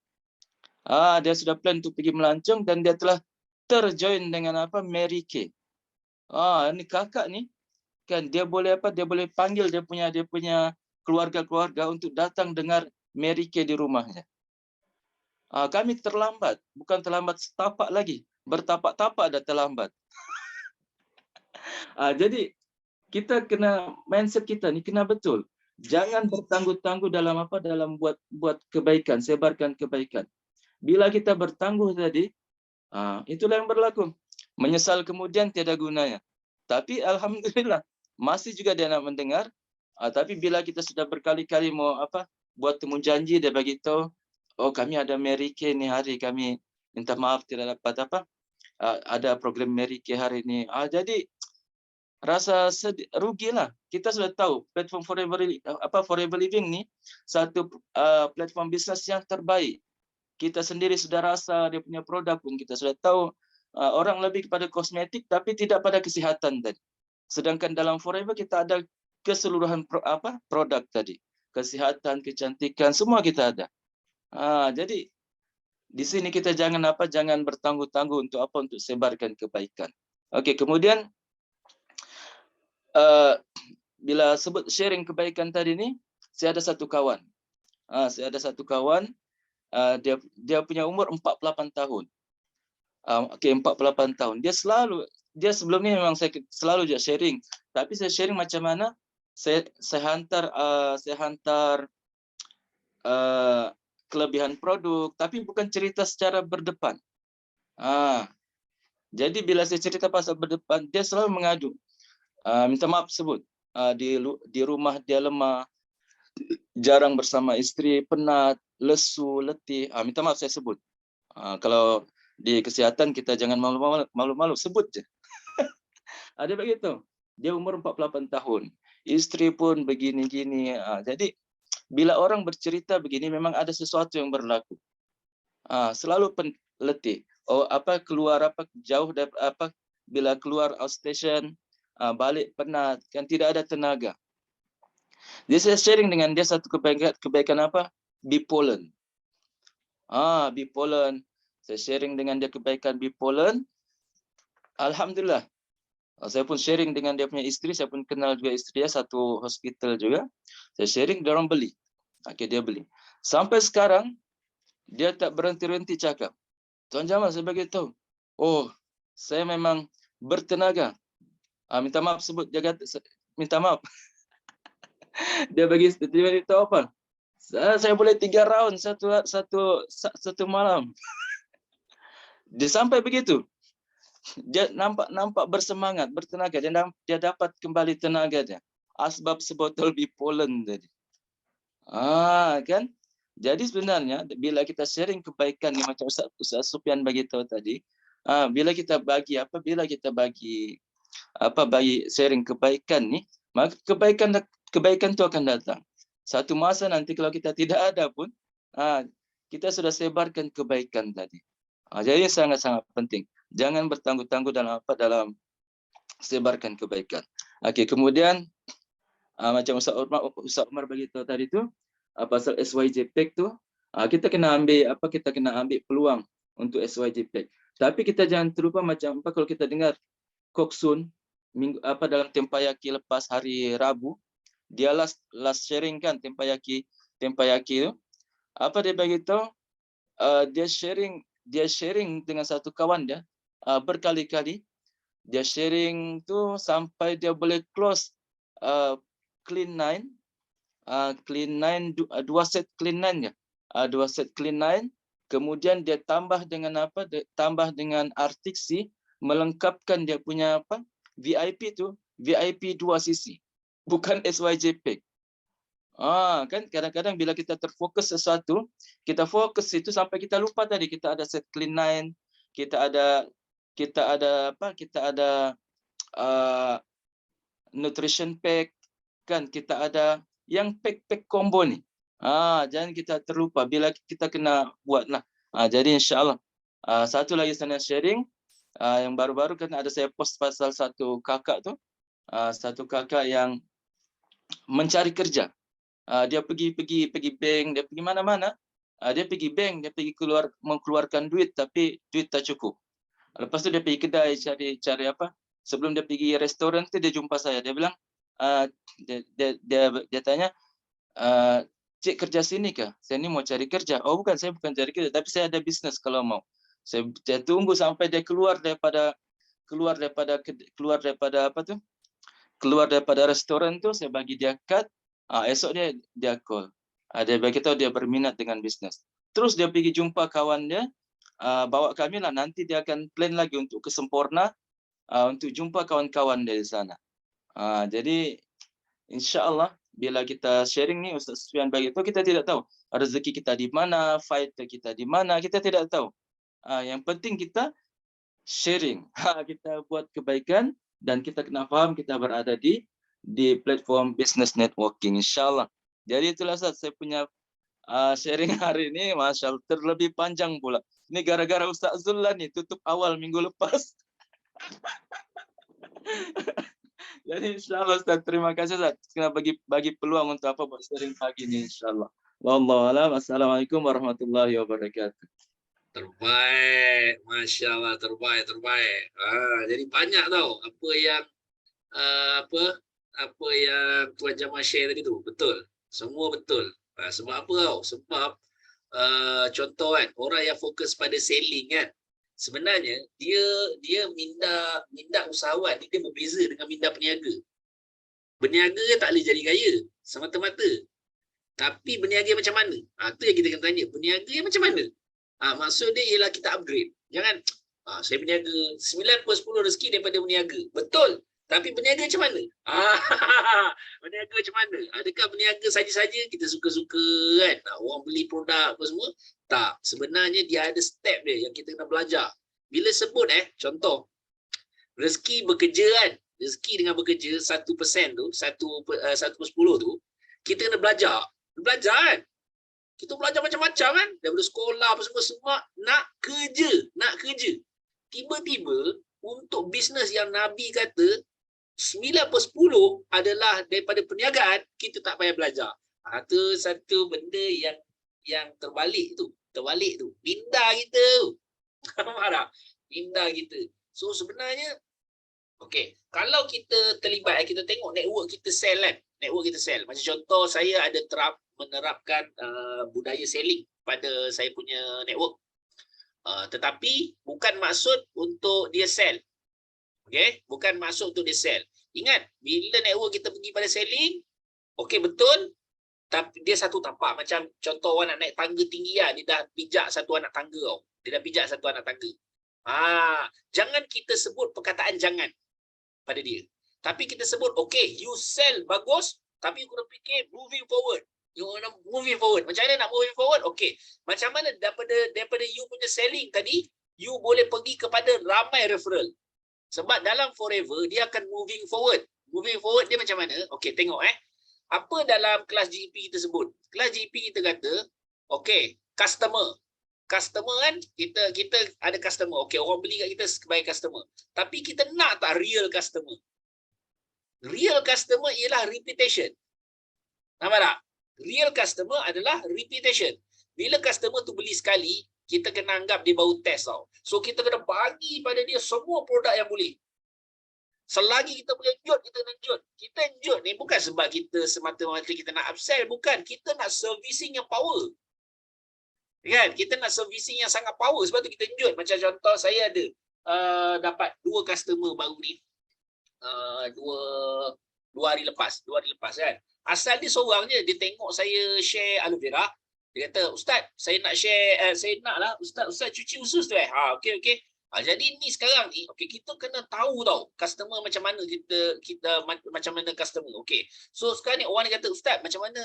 Dia sudah plan untuk pergi melancong dan dia telah terjoin dengan Mary Kay. Ini kakak ni kan, dia boleh panggil dia punya keluarga untuk datang dengar Mary Kay di rumahnya. Kami terlambat, bukan terlambat setapak lagi, bertapak-tapak dah terlambat. Jadi kita kena mindset kita ni kena betul. Jangan bertangguh-tangguh dalam buat kebaikan, sebarkan kebaikan. Bila kita bertangguh tadi, itulah yang berlaku. Menyesal kemudian tiada gunanya. Tapi alhamdulillah masih juga dia nak mendengar. Tapi bila kita sudah berkali-kali mau buat temu janji, dia bagi tahu, kami ada Mary Kay ni hari, kami minta maaf tidak dapat ada program Mary Kay hari ini. Jadi rasa rugilah. Kita sudah tahu platform Forever Living ni satu platform bisnes yang terbaik. Kita sendiri sudah rasa dia punya produk pun kita sudah tahu orang lebih kepada kosmetik tapi tidak pada kesihatan tadi. Sedangkan dalam Forever kita ada keseluruhan produk tadi. kesihatan, kecantikan, semua kita ada. Jadi di sini kita jangan bertangguh-tangguh untuk apa? Untuk sebarkan kebaikan. Okey, kemudian bila sebut sharing kebaikan tadi ni, saya ada satu kawan. Dia punya umur 48 tahun. Okey, 48 tahun. Dia sebelum ni memang saya selalu je sharing. Tapi saya sharing macam mana? Saya hantar kelebihan produk, tapi bukan cerita secara berdepan. Jadi bila saya cerita pasal berdepan, dia selalu mengadu. Minta maaf sebut. Di rumah dia lemah, jarang bersama isteri, penat, lesu, letih. Minta maaf saya sebut. Kalau di kesihatan kita jangan malu-malu, sebut je. Ada begitu. Dia umur 48 tahun. Isteri pun begini-gini. Jadi bila orang bercerita begini memang ada sesuatu yang berlaku. Selalu letih. Jauh dari bila keluar outstation, balik penat, kan tidak ada tenaga. Jadi saya sharing dengan dia satu kebaikan apa? Bipolen. Bipolen. Saya sharing dengan dia kebaikan bipolen. Alhamdulillah. Saya pun sharing dengan dia punya isteri, saya pun kenal juga isteri dia, satu hospital juga. Saya sharing, dia orang beli. Dia beli. Sampai sekarang, dia tak berhenti-henti cakap. Tuan Jamal, saya beritahu. Oh, saya memang bertenaga. Minta maaf sebut, dia kata, minta maaf. Dia beritahu apa? Saya boleh 3 round satu malam. Dia sampai begitu. Dia nampak bersemangat, bertenaga. Dia dapat kembali tenaga dia. Asbab sebotol bipolen tadi. Kan? Jadi sebenarnya bila kita sharing kebaikan ni macam Ustaz Sufyan bagi tahu tadi, bila kita bagi sharing kebaikan ni, maka kebaikan tu akan datang. Satu masa nanti kalau kita tidak ada pun, kita sudah sebarkan kebaikan tadi. Jadi sangat-sangat penting. Jangan bertangguh-tangguh dalam sebarkan kebaikan. Kemudian macam Ustaz Umar bagi tahu tadi tu, pasal SYJ Pack tu, kita kena ambil peluang untuk SYJ Pack. Tapi kita jangan terlupa macam apa kalau kita dengar Koksun dalam Tempayaki lepas hari Rabu, dia last sharing kan Tempayaki tu. Apa dia bagi tahu? Dia sharing dengan satu kawan dia berkali-kali. Dia sharing tu sampai dia boleh close clean 9, dua set clean 9 ya. 2 set clean 9. Kemudian dia tambah dengan tambah dengan RTC, melengkapkan dia punya VIP tu, VIP 2 sisi. Bukan SYJ Pack. Kan kadang-kadang bila kita terfokus sesuatu, kita fokus itu sampai kita lupa tadi kita ada set clean 9, kita ada nutrition pack, kan kita ada yang pack combo ni. Jangan kita terlupa bila kita kena buatlah. Jadi insya-Allah satu lagi saya sharing yang baru-baru kan ada saya post pasal satu kakak tu, satu kakak yang mencari kerja. Dia pergi bank, dia pergi mana-mana. Dia pergi bank, dia pergi mengeluarkan duit tapi duit tak cukup. Lepas tu dia pergi kedai cari apa? Sebelum dia pergi restoran tu dia jumpa saya. Dia bilang dia tanya, "Cik kerja sini kah? Saya ni mau cari kerja." "Oh bukan, saya bukan cari kerja, tapi saya ada bisnes kalau mau." Saya tunggu sampai dia keluar daripada restoran tu, saya bagi dia kad. Esok dia call. Dia bagi tahu dia berminat dengan bisnes. Terus dia pergi jumpa kawan dia, bawa kami lah, nanti dia akan plan lagi untuk ke Sempurna untuk jumpa kawan-kawan dia di sana. Jadi insya-Allah bila kita sharing ni Ustaz Sufyan bagi tahu, kita tidak tahu rezeki kita di mana, fighter kita di mana, kita tidak tahu. Yang penting kita sharing. Kita buat kebaikan dan kita kena faham kita berada di platform business networking insya-Allah. Jadi itulah Ustaz saya punya sharing hari ini, Masya Allah, terlebih panjang pula. Ini gara-gara Ustaz Zullan ni tutup awal minggu lepas. Jadi insyaAllah Ustaz, terima kasih Ustaz kerana bagi peluang untuk apa buat sharing pagi ni insyaAllah. Wallahu a'lam. Assalamualaikum warahmatullahi wabarakatuh. Terbaik, Masya Allah, terbaik. Jadi banyak tau apa yang Tuan Jamal share tadi tu, betul. Semua betul. Sebab apa tau? Sebab contoh kan, orang yang fokus pada selling kan, sebenarnya dia minda usahawan dia berbeza dengan minda peniaga. Berniaga tak boleh jadi kaya semata-mata. Tapi berniaga macam mana? Tu yang kita kena tanya. Berniaga macam mana? Maksud dia ialah kita upgrade. Jangan saya berniaga 9/10 rezeki daripada berniaga. Betul. Tapi berniaga macam mana? Berniaga macam mana? Adakah berniaga saja-saja kita suka-suka kan? Orang beli produk apa semua? Tak. Sebenarnya dia ada step dia yang kita kena belajar. Bila sebut contoh rezeki bekerja kan? Rezeki dengan bekerja 1% tu, 1/10 tu, kita kena belajar. Belajar kan? Kita belajar macam-macam kan? Daripada sekolah apa semua nak kerja. Tiba-tiba untuk bisnes yang Nabi kata 9/10 adalah daripada perniagaan, kita tak payah belajar. Itu satu benda yang terbalik tu. Minda kita tu. Faham tak? Minda kita. So sebenarnya okey, kalau kita terlibat, kita tengok network kita sell kan. Network kita sell. Macam contoh saya ada menerapkan budaya selling pada saya punya network. Tetapi bukan maksud untuk dia sell. Okey, bukan maksud untuk dia sell. Ingat, bila network kita pergi pada selling, okey betul, tapi dia satu tapak. Macam contoh orang nak naik tangga tinggi lah, dia dah pijak satu anak tangga. Jangan kita sebut perkataan jangan pada dia. Tapi kita sebut, okay, you sell bagus, tapi you kena fikir moving forward. Macam mana nak moving forward? Okay. Macam mana daripada you punya selling tadi, you boleh pergi kepada ramai referral. Sebab dalam forever, dia akan moving forward. Moving forward dia macam mana? Okay, tengok apa dalam kelas GP kita sebut? Kelas GP kita kata, okay, customer kan, kita ada customer. Okay, orang beli kat kita sebagai customer. Tapi kita nak tak real customer? Real customer ialah reputation. Nampak tak? Real customer adalah reputation. Bila customer tu beli sekali, kita kena anggap dia baru test tau. So kita kena bagi pada dia semua produk yang boleh. Selagi kita boleh enjut, kita kena enjut. Kita enjut ni bukan sebab kita semata-mata kita nak upsell, bukan. Kita nak servicing yang power. Kan? Kita nak servicing yang sangat power, sebab tu kita enjut. Macam contoh saya ada dapat 2 customer baru ni. Dua hari lepas kan. Asal dia seorang je, dia tengok saya share aloe vera, dia kata, Ustaz, saya nak share, saya naklah Ustaz cuci usus tu okey. Jadi ni sekarang ni, okey, kita kena tahu tau customer macam mana, kita macam mana customer. Okey. So sekarang ni orang ni kata, Ustaz, macam mana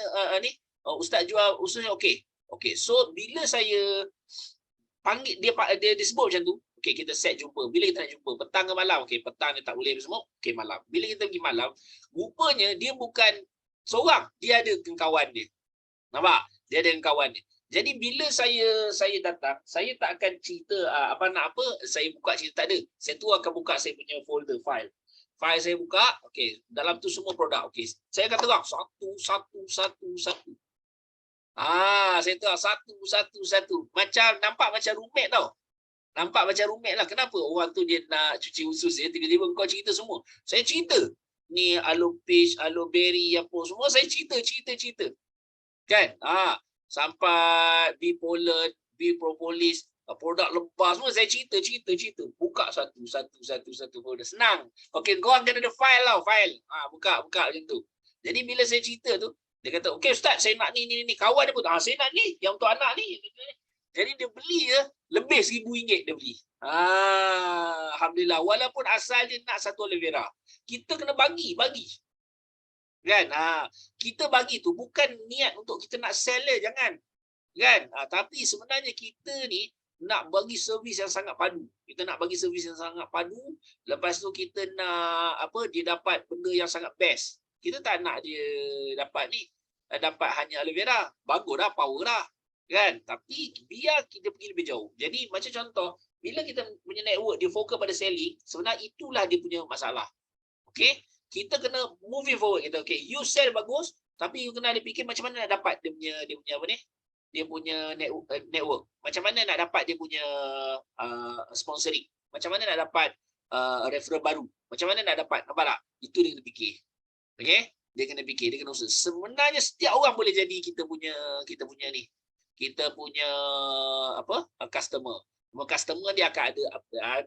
Ustaz jual ususnya? Okey. So bila saya panggil dia sebut macam tu, okey, kita set jumpa. Bila kita nak jumpa? Petang ke malam? Okey, petang dia tak boleh semua. Okey, malam. Bila kita pergi malam, rupanya dia bukan seorang, dia ada kawan dia. Nampak? Dia ada kawan dia. Jadi bila saya datang, saya tak akan cerita saya buka cerita, tak ada. Saya tu akan buka saya punya folder file. File saya buka, okey, dalam tu semua produk. Okey, saya akan terang satu. Saya terang satu. Macam nampak macam roommate tau. Nampak macam roommate lah. Kenapa? Orang tu dia nak cuci usus dia, tiba-tiba kau cerita semua. Saya cerita. Ni aloe peach, aloe berry, apa semua saya cerita. Kan? Sampai bipolar, bipropolis, produk lebah semua saya cerita. Buka satu produk. Senang. Okey, kau akan ada file lah, file. Buka macam tu. Jadi bila saya cerita tu, dia kata, okey Ustaz, saya nak ni. Kawan dia pun, saya nak ni, yang untuk anak ni. Jadi dia beli lebih RM1,000 dia beli. Alhamdulillah. Walaupun asal dia nak satu aloe vera. Kita kena bagi. Kan? Kita bagi tu bukan niat untuk kita nak sell dia, jangan. Kan? Tapi sebenarnya kita ni nak bagi servis yang sangat padu. Lepas tu kita nak dia dapat benda yang sangat best. Kita tak nak dia dapat hanya aloe vera. Bagus dah, power dah. Kan? Tapi biar kita pergi lebih jauh. Jadi macam contoh, bila kita punya network dia fokus pada selling, sebenarnya itulah dia punya masalah. Okey? kita kena moving forward. Kita okay, you sell bagus, tapi you kena ada fikir macam mana nak dapat dia punya apa ni? Dia punya network. Macam mana nak dapat dia punya sponsoring? Macam mana nak dapat referral baru? Macam mana nak dapat? Nampak tak? Itu dia kena fikir. Okay? Dia kena fikir, dia kena usaha. Sebenarnya setiap orang boleh jadi kita punya ni. Kita punya apa? Customer. Customer dia akan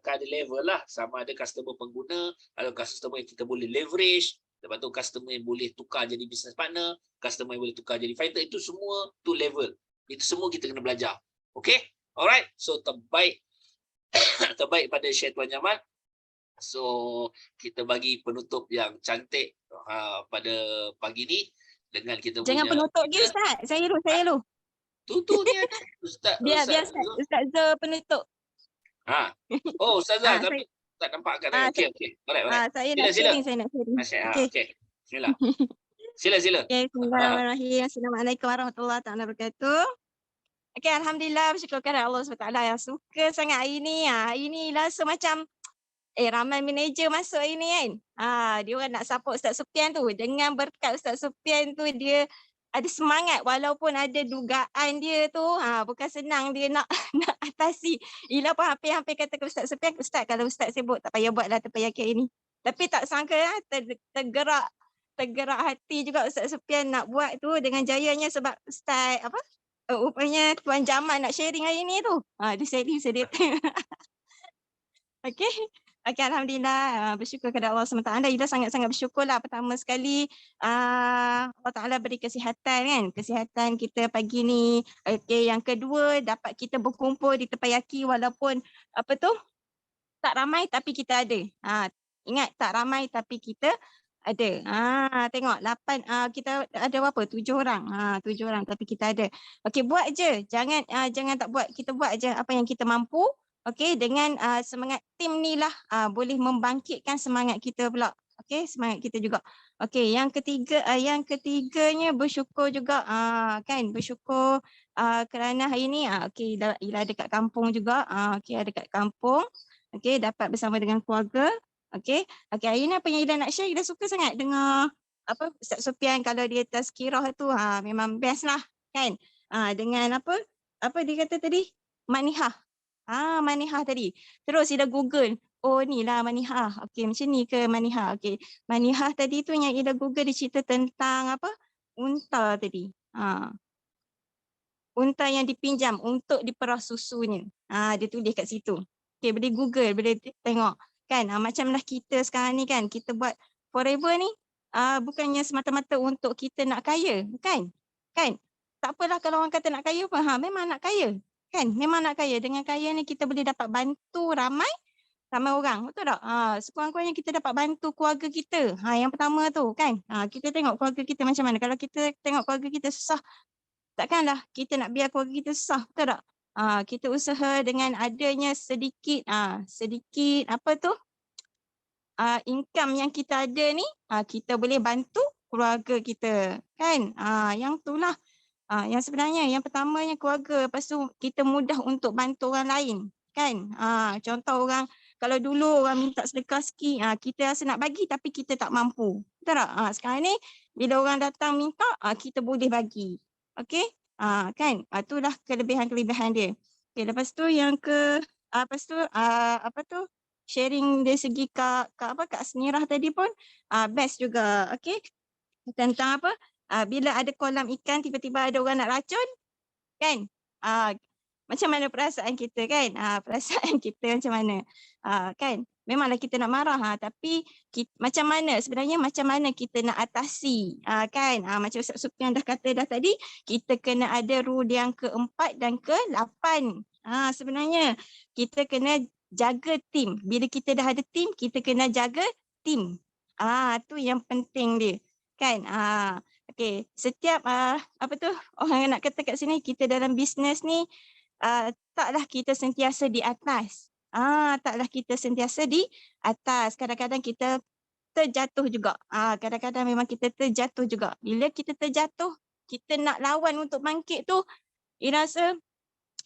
ada level lah. Sama ada customer pengguna, ada customer yang kita boleh leverage, lepas tu customer yang boleh tukar jadi business partner, customer yang boleh tukar jadi fighter, itu semua tu level. Itu semua kita kena belajar. Okay? Alright. So terbaik pada Syed Tuan Jamal. So kita bagi penutup yang cantik pada pagi ni dengan kita Jangan punya penutup je Ustaz. Saya dulu. tu dia Ustaz. Biar Ustazah penutup. Oh Ustazah, Ah, tapi tak nampak kat Ah, saya. Okey. Alright. Saya Sila, nak sila. sharing, saya nak sharing. Okey. Okey. Bismillah. Sila. Okay, bismillahirrahmanirrahim. Assalamualaikum warahmatullahi wabarakatuh. Okay, Alhamdulillah, bersyukur kepada Allah SWT yang suka sangat hari ni. Hari ni rasa macam ramai manager masuk hari ni kan. Dia orang nak support Ustaz Sufian tu. Dengan berkat Ustaz Sufian tu, dia ada semangat walaupun ada dugaan dia tu. Bukan senang dia nak atasi. Ila pun hampir kata ke Ustaz Sufian, Ustaz kalau Ustaz sibuk tak payah buatlah terpayaki hari ni. Tapi tak sangka tergerak hati juga Ustaz Sufian nak buat tu dengan jayanya sebab Ustaz rupanya Tuan Jamal nak sharing hari ni tu. Dia sharing sedikit. Okey. Alhamdulillah, bersyukur kepada Allah SWT. Ila sangat-sangat bersyukurlah. Pertama sekali Allah Ta'ala beri kesihatan kan. Kesihatan kita pagi ni. Okey, yang kedua dapat kita berkumpul di Tepayaki walaupun tak ramai tapi kita ada. Ingat tak ramai tapi kita ada. Tengok 8 kita ada berapa? 7 orang. 7 orang tapi kita ada. Okey, buat je. Jangan tak buat. Kita buat je apa yang kita mampu. Okey, dengan semangat tim ni lah boleh membangkitkan semangat kita pula. Okey, semangat kita juga. Okey, yang ketiganya bersyukur juga kan, bersyukur kerana hari ni okey Ila dekat kampung juga. Okey, ada dekat kampung. Okey, dapat bersama dengan keluarga. Okey, hari ni apa yang Ila nak share, Ila suka sangat dengar Ustaz Sufian kalau dia tazkirah tu memang best lah kan. Dengan apa dia kata tadi? Manihah. Manihah tadi. Terus Ila Google. Oh ni lah manihah. Okey, macam ni ke manihah? Okey. Manihah tadi tu yang Ila Google dia cerita tentang unta tadi. Unta yang dipinjam untuk diperah susunya. Dia tulis kat situ. Okey, boleh Google, boleh tengok. Kan, macamlah kita sekarang ni kan, kita buat forever ni bukannya semata-mata untuk kita nak kaya, kan? Kan? Tak apalah kalau orang kata nak kaya pun, memang nak kaya. Kan, memang nak kaya. Dengan kaya ni kita boleh dapat bantu ramai orang, betul tak? Sekurang-kurangnya kita dapat bantu keluarga kita. Yang pertama tu kan. Kita tengok keluarga kita macam mana. Kalau kita tengok keluarga kita susah, takkanlah kita nak biar keluarga kita susah, betul tak? Kita usaha dengan adanya sedikit income yang kita ada ni, kita boleh bantu keluarga kita, kan? Yang itulah. Yang sebenarnya yang pertamanya keluarga, lepas tu kita mudah untuk bantu orang lain kan. Contoh orang kalau dulu orang minta sedekah sikit, kita rasa nak bagi tapi kita tak mampu, betul tak? Sekarang ni bila orang datang minta, kita boleh bagi. Okey, kan, itulah kelebihan dia. Okay, lepas tu yang sharing dari segi Kak Senirah tadi pun best juga. Okey, tentang bila ada kolam ikan tiba-tiba ada orang nak racun kan, macam mana perasaan kita kan, perasaan kita macam mana, kan, memanglah kita nak marah, tapi macam mana kita nak atasi, kan, macam Ustaz Sufian dah kata dah tadi, kita kena ada rule yang ke-4 dan ke-8. Sebenarnya kita kena jaga tim. Bila kita dah ada tim, kita kena jaga tim. Tu yang penting dia kan. Okey, setiap orang nak kata kat sini, kita dalam bisnes ni taklah kita sentiasa di atas. Taklah kita sentiasa di atas. Kadang-kadang kita terjatuh juga. Kadang-kadang memang kita terjatuh juga. Bila kita terjatuh, kita nak lawan untuk bangkit tu, rasa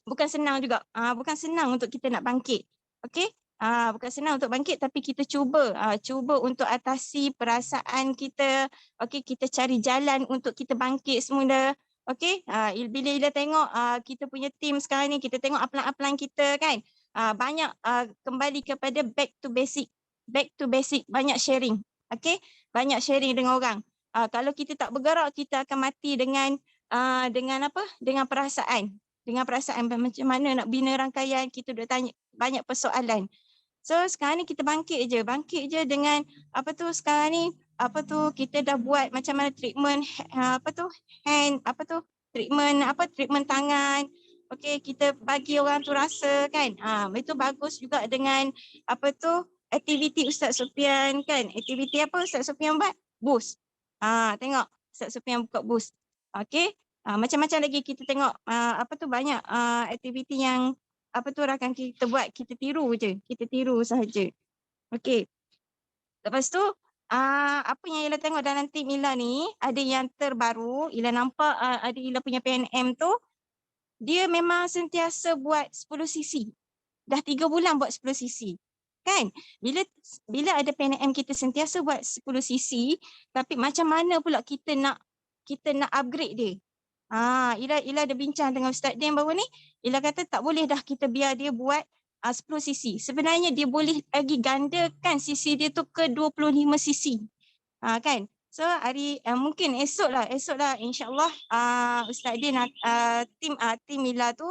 bukan senang juga. Bukan senang untuk kita nak bangkit. Okey? Bukan senang untuk bangkit, tapi kita cuba untuk atasi perasaan kita. Okey, kita cari jalan untuk kita bangkit semula. Okey, bila Ila tengok kita punya team sekarang ni, kita tengok upline kita kan, banyak kembali kepada back to basic, banyak sharing. Okey, banyak sharing dengan orang. Kalau kita tak bergerak, kita akan mati dengan apa? Dengan perasaan macam mana nak bina rangkaian, kita duk tanya banyak persoalan. So sekarang ni kita bangkit je dengan sekarang ni kita dah buat macam mana treatment treatment tangan. Okey, kita bagi orang tu rasa kan. Itu bagus juga dengan aktiviti Ustaz Sufian kan. Aktiviti apa Ustaz Sufian buat? Boost. Tengok Ustaz Sufian buka boost. Okey. Macam-macam lagi kita tengok banyak aktiviti yang rakan kita buat, kita tiru sahaja. Okey. Lepas tu apa yang Ila tengok dalam tim Ila ni, ada yang terbaru, Ila nampak ada Ila punya PNM tu, dia memang sentiasa buat 10 cc. Dah 3 bulan buat 10 cc. Kan? Bila ada PNM kita sentiasa buat 10 cc, tapi macam mana pula kita nak upgrade dia? Ila ada bincang dengan Ustaz Din baru ni. Ila kata tak boleh dah kita biar dia buat 10 cc. Sebenarnya dia boleh lagi gandakan cc dia tu ke 25 cc. Kan? So mungkin esok lah insya-Allah Ustaz Din tim Ila tu,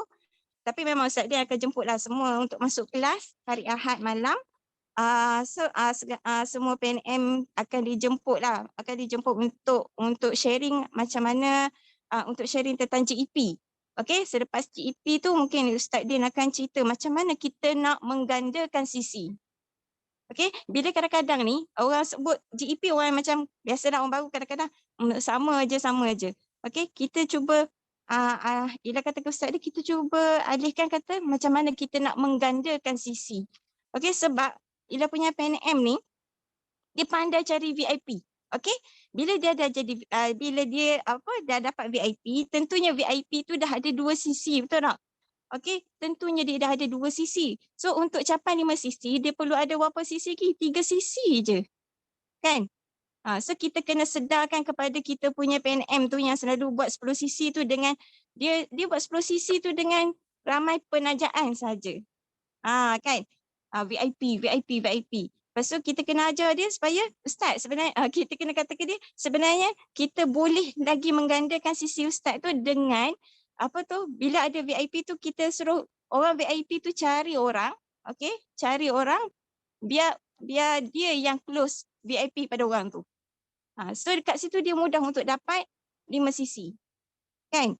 tapi memang Ustaz Din akan jemputlah semua untuk masuk kelas hari Ahad malam. Semua PNM akan dijemput untuk sharing macam mana untuk sharing tentang GEP. Okey, selepas GEP tu mungkin Ustaz Din akan cerita macam mana kita nak menggandakan CC. Okey, bila kadang-kadang ni orang sebut GEP, orang macam biasalah orang baru kadang-kadang sama aja. Okey, kita cuba Ila kata ke Ustaz Din, kita cuba alihkan kata macam mana kita nak menggandakan CC. Okey, sebab Ila punya PNM ni dia pandai cari VIP. Okey, bila dia dah dapat VIP, tentunya VIP tu dah ada 2 sisi, betul tak? Okey, tentunya dia dah ada 2 sisi. So untuk capai 5 sisi, dia perlu ada berapa sisi lagi? 3 sisi je. Kan? So kita kena sedarkan kepada kita punya PNM tu yang selalu buat 10 sisi tu dengan dia buat 10 sisi tu dengan ramai penajaan saja. Kan? VIP. Lepas tu kita kena ajar dia supaya Ustaz sebenarnya kita kena kata ke dia sebenarnya kita boleh lagi menggandakan sisi Ustaz tu dengan bila ada VIP tu kita suruh orang VIP tu cari orang, okey, biar dia yang close VIP pada orang tu. So dekat situ dia mudah untuk dapat 5 sisi. Kan?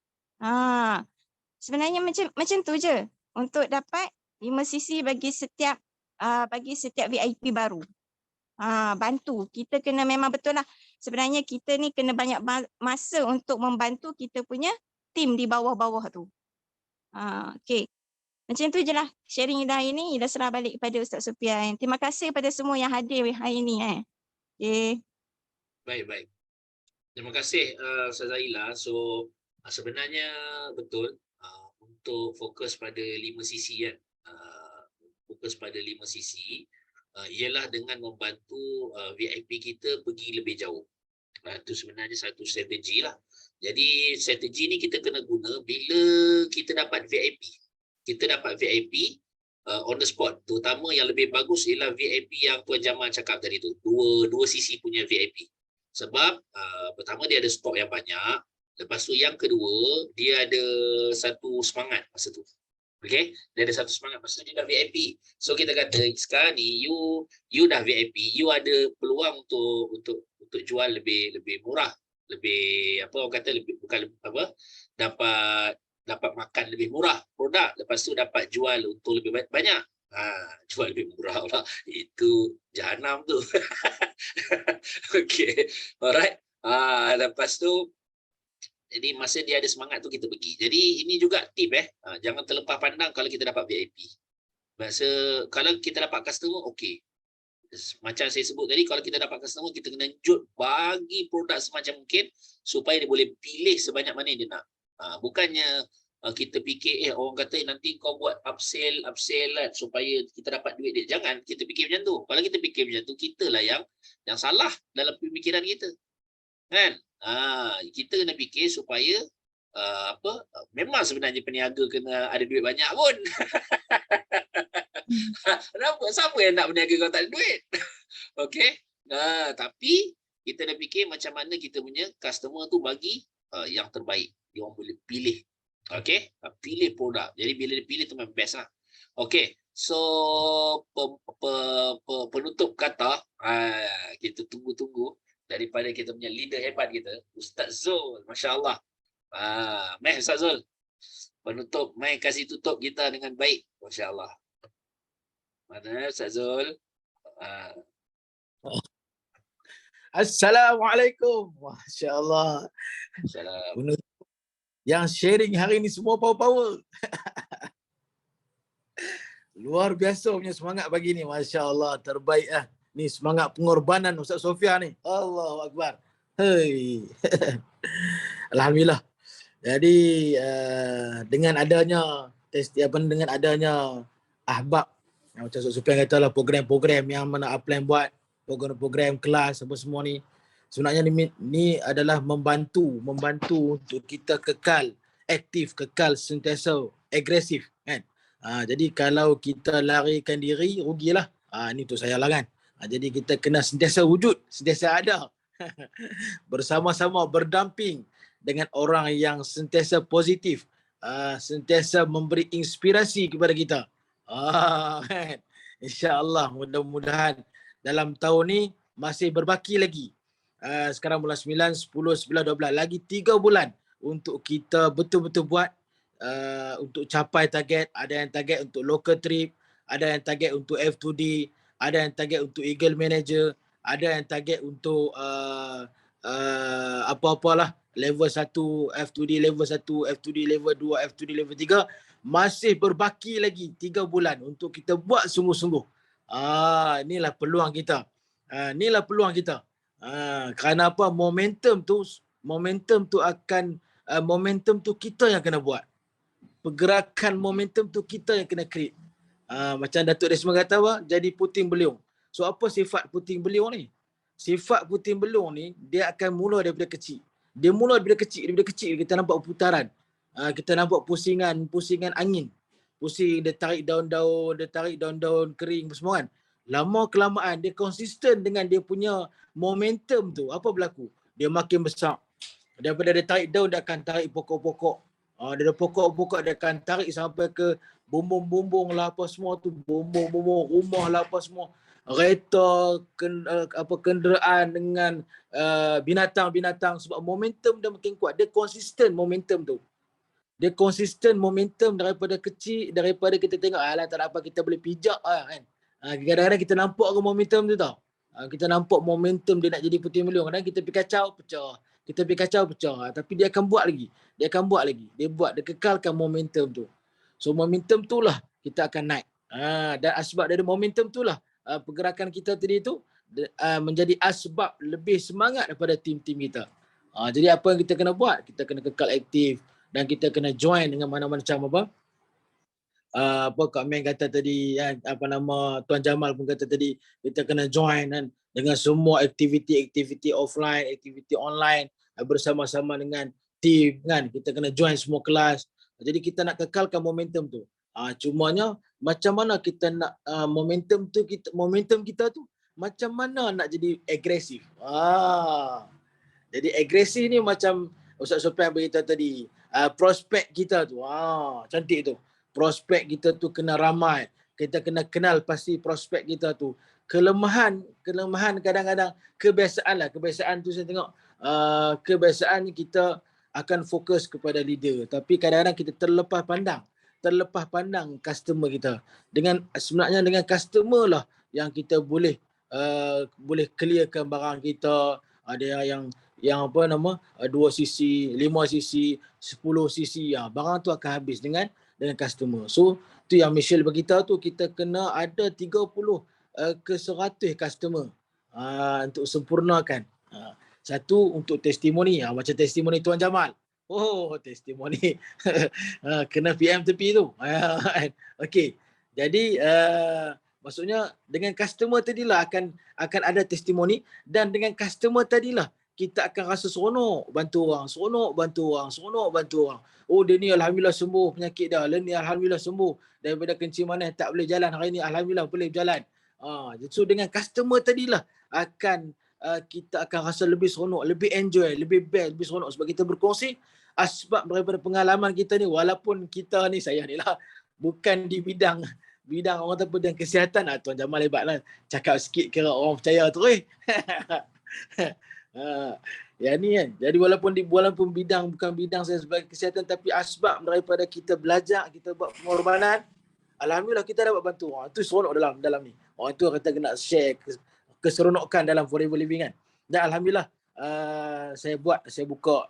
Sebenarnya macam tu je untuk dapat 5 sisi bagi setiap VIP baru. Bantu. Kita kena memang betul lah. Sebenarnya kita ni kena banyak masa untuk membantu kita punya tim di bawah-bawah tu. Okey. Macam tu je lah sharing Ila hari ni. Ila serah balik kepada Ustaz Sufian. Terima kasih kepada semua yang hadir hari ni. Okey. Baik. Terima kasih Ustazah Ila. So sebenarnya betul untuk fokus pada 5 sisi kan. Fokus pada 5 sisi ialah dengan membantu VIP kita pergi lebih jauh. Itu sebenarnya satu strategi lah. Jadi strategi ni kita kena guna bila kita dapat VIP. Kita dapat VIP on the spot. Terutama yang lebih bagus ialah VIP yang Tuan Jamal cakap tadi tu. Dua sisi punya VIP. Sebab pertama dia ada stok yang banyak. Lepas tu yang kedua dia ada satu semangat masa tu. Okay, dia ada satu semangat masa dia dah VIP. So kita kata sekarang ni you dah VIP, you ada peluang untuk jual lebih murah, lebih orang kata lebih bukan dapat makan lebih murah produk, lepas tu dapat jual untuk lebih banyak. Jual lebih murah pula. Itu jahanam tu. Okay, alright. Lepas tu jadi masa dia ada semangat tu kita pergi. Jadi ini juga tip jangan terlepas pandang kalau kita dapat VIP. Kalau kita dapat customer, okey. Macam saya sebut tadi, kalau kita dapat customer, kita kena jut bagi produk semacam mungkin supaya dia boleh pilih sebanyak mana yang dia nak. Bukannya kita fikir orang kata nanti kau buat upsell kan supaya kita dapat duit dia. Jangan kita fikir macam tu. Kalau kita fikir macam tu, kitalah yang salah dalam pemikiran kita. Kan? Kita kena fikir supaya memang sebenarnya peniaga kena ada duit banyak pun. Kenapa? Siapa yang nak berniaga kalau tak ada duit? Okey. Tapi kita dah fikir macam mana kita punya customer tu bagi yang terbaik. Dia orang boleh pilih. Okey. Pilih produk. Jadi bila dia pilih tu memang best lah. Okey. So penutup kata kita tunggu-tunggu daripada kita punya leader hebat kita, Ustaz Zul. Masya-Allah. Meh Ustaz Zul. Penutup, mai kasih tutup kita dengan baik. Masya-Allah. Mana Ustaz Zul? Assalamualaikum. Masya-Allah. Assalamualaikum. Yang sharing hari ni semua power. Luar biasa punya semangat pagi ni. Masya-Allah, terbaik ah. Ni semangat pengorbanan Ustaz Sofia ni. Allahu Akbar. Hei. Alhamdulillah. Jadi dengan adanya dengan adanya ahbab yang macam Ustaz Sofia kata lah, program-program yang mana Upline buat, program-program kelas apa semua ni, sebenarnya ni adalah membantu untuk kita kekal aktif, kekal sentiasa agresif kan. Jadi kalau kita larikan diri, rugilah. Ini untuk saya lah kan. Jadi kita kena sentiasa wujud, sentiasa ada. Bersama-sama berdamping dengan orang yang sentiasa positif, sentiasa memberi inspirasi kepada kita. Kan? InsyaAllah mudah-mudahan dalam tahun ni masih berbaki lagi. Sekarang bulan 9, 10, 11, 12. Lagi 3 bulan untuk kita betul-betul buat untuk capai target. Ada yang target untuk local trip, ada yang target untuk F2D, ada yang target untuk Eagle Manager, ada yang target untuk apa-apalah, level 1, F2D level 1, F2D level 2, F2D level 3. Masih berbaki lagi 3 bulan untuk kita buat sungguh-sungguh. Inilah peluang kita. Inilah peluang kita. Kerana apa? Momentum tu kita yang kena buat. Pergerakan momentum tu kita yang kena create. Macam Datuk Desmond kata apa? Jadi puting beliung. So apa sifat puting beliung ni? Sifat puting beliung ni dia akan mula daripada kecil. Dia mula daripada kecil kita nampak putaran. Kita nampak pusingan angin. Pusing, dia tarik daun-daun kering semua kan. Lama kelamaan dia konsisten dengan dia punya momentum tu. Apa berlaku? Dia makin besar. Daripada dia tarik daun, dia akan tarik pokok-pokok. Dari pokok-pokok dia akan tarik sampai ke bumbung-bumbung lah apa semua tu. Bumbung-bumbung rumah lah apa semua. Kereta, kenderaan dengan binatang-binatang. Sebab momentum dia makin kuat. Dia konsisten momentum tu. Dia konsisten momentum daripada kecil, daripada kita tengok, alah tak ada apa, kita boleh pijak lah kan. Kadang-kadang kita nampak ke momentum tu tau. Kita nampak momentum dia nak jadi puting beliung. Kadang kita pergi kacau, pecah. Kita pergi kacau, pecah. Tapi dia akan buat lagi. Dia kekalkan momentum tu. So momentum tu lah kita akan naik. Dan asbab dari momentum tu lah pergerakan kita tadi tu menjadi asbab lebih semangat daripada tim-tim kita. Jadi apa yang kita kena buat? Kita kena kekal aktif. Dan kita kena join dengan mana-mana macam Kak Meng kata tadi, Tuan Jamal pun kata tadi, kita kena join kan, dengan semua aktiviti offline, aktiviti online, bersama-sama dengan team kan. Kita kena join semua kelas. Jadi kita nak kekalkan momentum tu. Cumanya macam mana kita nak momentum kita tu macam mana nak jadi agresif. Jadi agresif ni macam Ustaz Sofian beritahu tadi. Prospek kita tu, cantik tu. Prospek kita tu kena ramai. Kita kena kenal pasti prospek kita tu. Kelemahan kadang-kadang kebiasaan tu saya tengok. Kebiasaan kita akan fokus kepada leader. Tapi kadang-kadang kita terlepas pandang customer kita. Sebenarnya dengan customer lah yang kita boleh clearkan barang kita. Ada yang 2 sisi, 5 sisi, 10 sisi. Barang tu akan habis dengan customer. So tu yang Michelle beritahu tu, kita kena ada 30 ke 100 customer untuk sempurnakan. Satu untuk testimoni, macam testimoni Tuan Jamal. Oh, testimoni. Kena PM tepi tu. Okey. Jadi maksudnya dengan customer tadilah akan ada testimoni, dan dengan customer tadilah kita akan rasa seronok bantu orang, seronok bantu orang, seronok bantu orang. Oh, dia ni alhamdulillah sembuh penyakit dah. Dia ni alhamdulillah sembuh daripada kencing manis, tak boleh jalan, hari ni alhamdulillah boleh berjalan. So dengan customer tadilah akan kita akan rasa lebih seronok, lebih enjoy, lebih best, lebih seronok sebab kita berkongsi asbab daripada pengalaman kita ni, walaupun kita ni, saya ni lah bukan di bidang orang kata bidang kesihatan. Tuan Jamal hebatlah cakap sikit kira orang percaya tu ya ni kan. Jadi walaupun bidang bukan bidang saya sebagai kesihatan, tapi asbab daripada kita belajar, kita buat pengorbanan, alhamdulillah kita dapat bantu orang. Itu seronok dalam ni. Orang tu kata kena share keseronokan dalam Forever Living kan. Dan alhamdulillah saya buka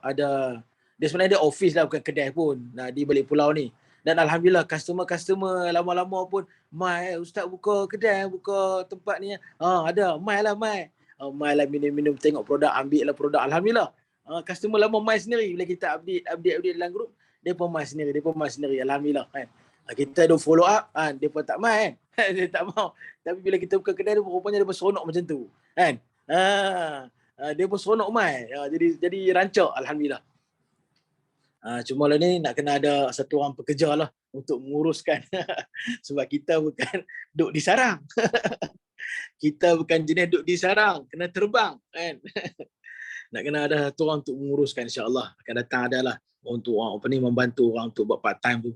dia sebenarnya ada office lah, bukan kedai pun, di balik pulau ni. Dan alhamdulillah customer lama-lama pun, Mai ustaz buka kedai, buka tempat ni. Ada, Mai lah Mai. Mai lah minum-minum, tengok produk, ambil lah produk. Alhamdulillah. Customer lama Mai sendiri, bila kita update dalam grup, dia pun Mai sendiri. Alhamdulillah kan. Kita ada follow up, dia pun tak mai kan. Dia tak mau. Tapi bila kita buka kedai, dia rupanya dia pun seronok macam tu kan. Dia pun seronok Mai. Jadi rancak alhamdulillah. Cuma lah ni nak kena ada satu orang pekerja lah untuk menguruskan. Sebab kita bukan duduk di sarang. Kita bukan jenis duduk di sarang, kena terbang kan. Nak kena ada satu orang untuk menguruskan, insya-Allah akan datang adalah untuk orang membantu orang untuk buat part time tu.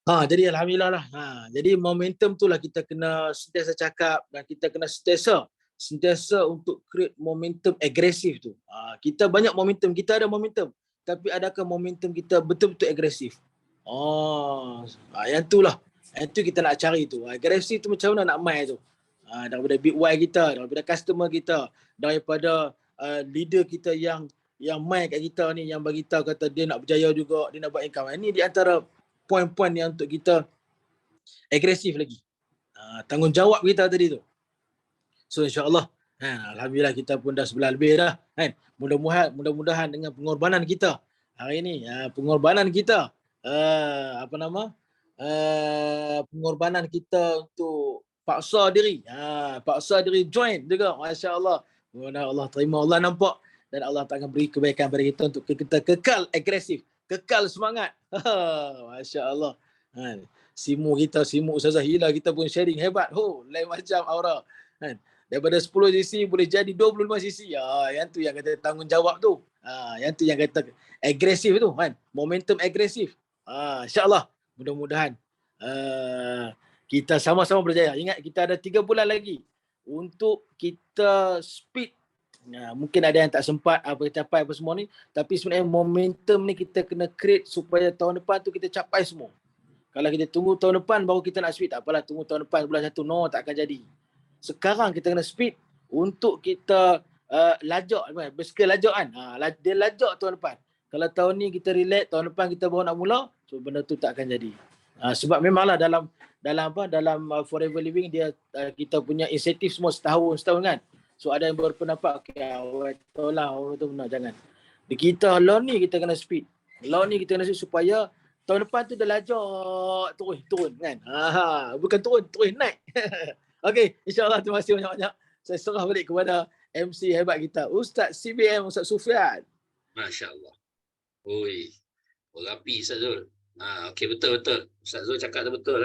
Jadi alhamdulillah lah. Jadi momentum tu lah kita kena sentiasa cakap, dan kita kena sentiasa untuk create momentum agresif tu. Kita banyak momentum, kita ada momentum, tapi adakah momentum kita betul-betul agresif? Yang tu lah. Yang tu kita nak cari tu. Agresif tu macam mana nak main tu? Daripada big Y kita, daripada customer kita, daripada leader kita yang main kat kita ni, yang bagi tahu kata dia nak berjaya juga, dia nak buat income. Ini di antara poin-poin yang untuk kita agresif lagi. Tanggungjawab kita tadi tu. So insya-Allah, alhamdulillah kita pun dah sebelah lebih dah kan. Mudah-mudahan dengan pengorbanan kita hari ni, pengorbanan kita pengorbanan kita untuk paksa diri join juga, masya-Allah. Mudah Allah terima, Allah nampak, dan Allah akan beri kebaikan pada kita untuk kita kekal agresif, kekal semangat. Masya-Allah. Simu Ustazah Hila kita pun sharing hebat. Lain macam aura kan. Daripada 10 sisi boleh jadi 25 sisi. Yang tu yang kata tanggungjawab tu. Yang tu yang kata agresif tu kan. Momentum agresif. Insya-Allah mudah-mudahan kita sama-sama berjaya. Ingat kita ada 3 bulan lagi untuk kita speed. Mungkin ada yang tak sempat capai apa semua ni, tapi sebenarnya momentum ni kita kena create supaya tahun depan tu kita capai semua. Kalau kita tunggu tahun depan baru kita nak speed, tak apalah, tunggu tahun depan bulan 1, no, tak akan jadi. Sekarang kita kena speed untuk kita lajak, bersekal lajak kan. Dia lajak tahun depan. Kalau tahun ni kita relax, tahun depan kita baru nak mula, so benda tu tak akan jadi. Sebab memanglah dalam Forever Living dia kita punya insentif semua setahun kan. So ada yang berpendapat, okey, awak tahu lah, orang tu benar, jangan. Di kita law ni kita kena speed. Law ni kita kena speed supaya tahun depan tu dah lajak turun kan. Bukan turun naik. Okey, insya-Allah terima kasih banyak-banyak. Saya serah balik kepada MC hebat kita, Ustaz CBM, Ustaz Sufian. Masya-Allah. Oi. Berapi Ustaz Zul. Okey, betul. Ustaz Zul cakap betul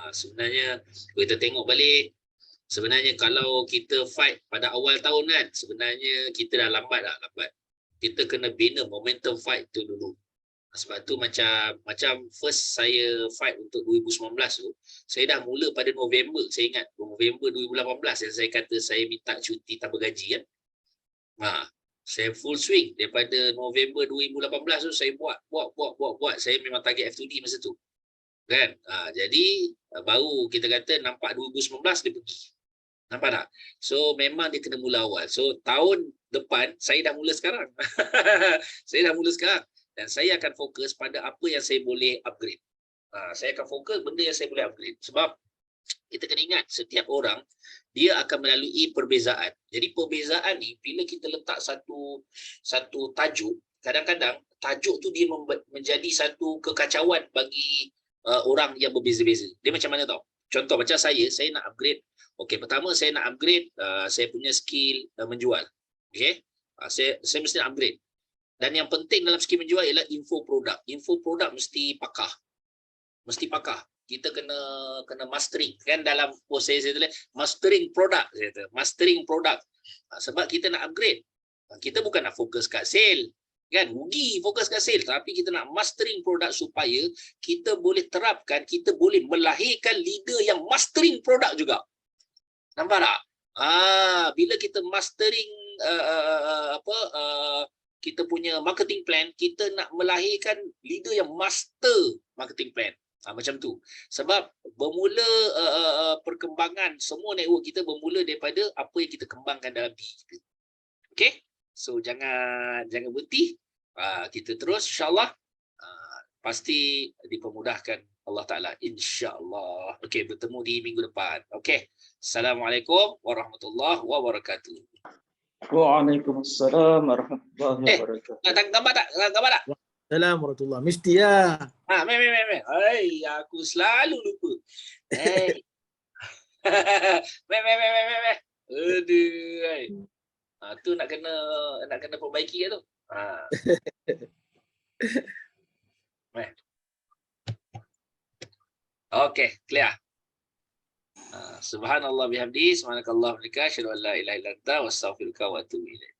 sebenarnya kita tengok balik, sebenarnya kalau kita fight pada awal tahun kan, sebenarnya kita dah lambat. Kita kena bina momentum fight tu dulu. Sebab tu macam first saya fight untuk 2019 tu, saya dah mula pada November. Saya ingat November 2018 yang saya kata saya minta cuti tanpa gaji kan. Saya full swing daripada November 2018 tu, saya buat. Saya memang target F2D masa tu. Kan? Jadi baru kita kata nampak 2019 dia pergi. Nampak tak? So memang dia kena mula awal. So tahun depan saya dah mula sekarang. Dan saya akan fokus pada apa yang saya boleh upgrade. Saya akan fokus benda yang saya boleh upgrade. Sebab kita kena ingat setiap orang dia akan melalui perbezaan. Jadi perbezaan ni bila kita letak satu tajuk, kadang-kadang tajuk tu dia menjadi satu kekacauan bagi orang yang berbeza-beza. Dia macam mana tau? Contoh macam saya nak upgrade. Okey, pertama saya nak upgrade saya punya skill menjual. Okey. Saya mesti nak upgrade. Dan yang penting dalam skill menjual ialah info produk. Info produk mesti pakar. Mesti pakar. Kita kena mastering kan dalam post saya tulis mastering produk, saya kata. Mastering produk. Sebab kita nak upgrade. Kita bukan nak fokus kat sale. Kan rugi fokus kat sale, tapi kita nak mastering produk supaya kita boleh terapkan, kita boleh melahirkan leader yang mastering produk juga. Nampak tak? Bila kita mastering kita punya marketing plan, kita nak melahirkan leader yang master marketing plan. Macam tu. Sebab bermula perkembangan semua network kita bermula daripada apa yang kita kembangkan dalam diri kita. Okey? So jangan berhenti. Kita terus insya-Allah pasti dipermudahkan Allah Taala insya-Allah. Okey, bertemu di minggu depan. Okey. Assalamualaikum warahmatullahi wabarakatuh. Waalaikumsalam warahmatullahi wabarakatuh. Nak gambar tak? Gambar tak? Assalamualaikum warahmatullahi. Mesti ya. Meh. Hai, aku selalu lupa. Hey. Meh. Aduh, hai. Tu nak kena perbaiki tu. Okey, clear. Subhanallah bihamdi, subhanakallah wa bihamdika, asyhadu an la ilaha illa anta, astaghfiruka wa atubu ilaik.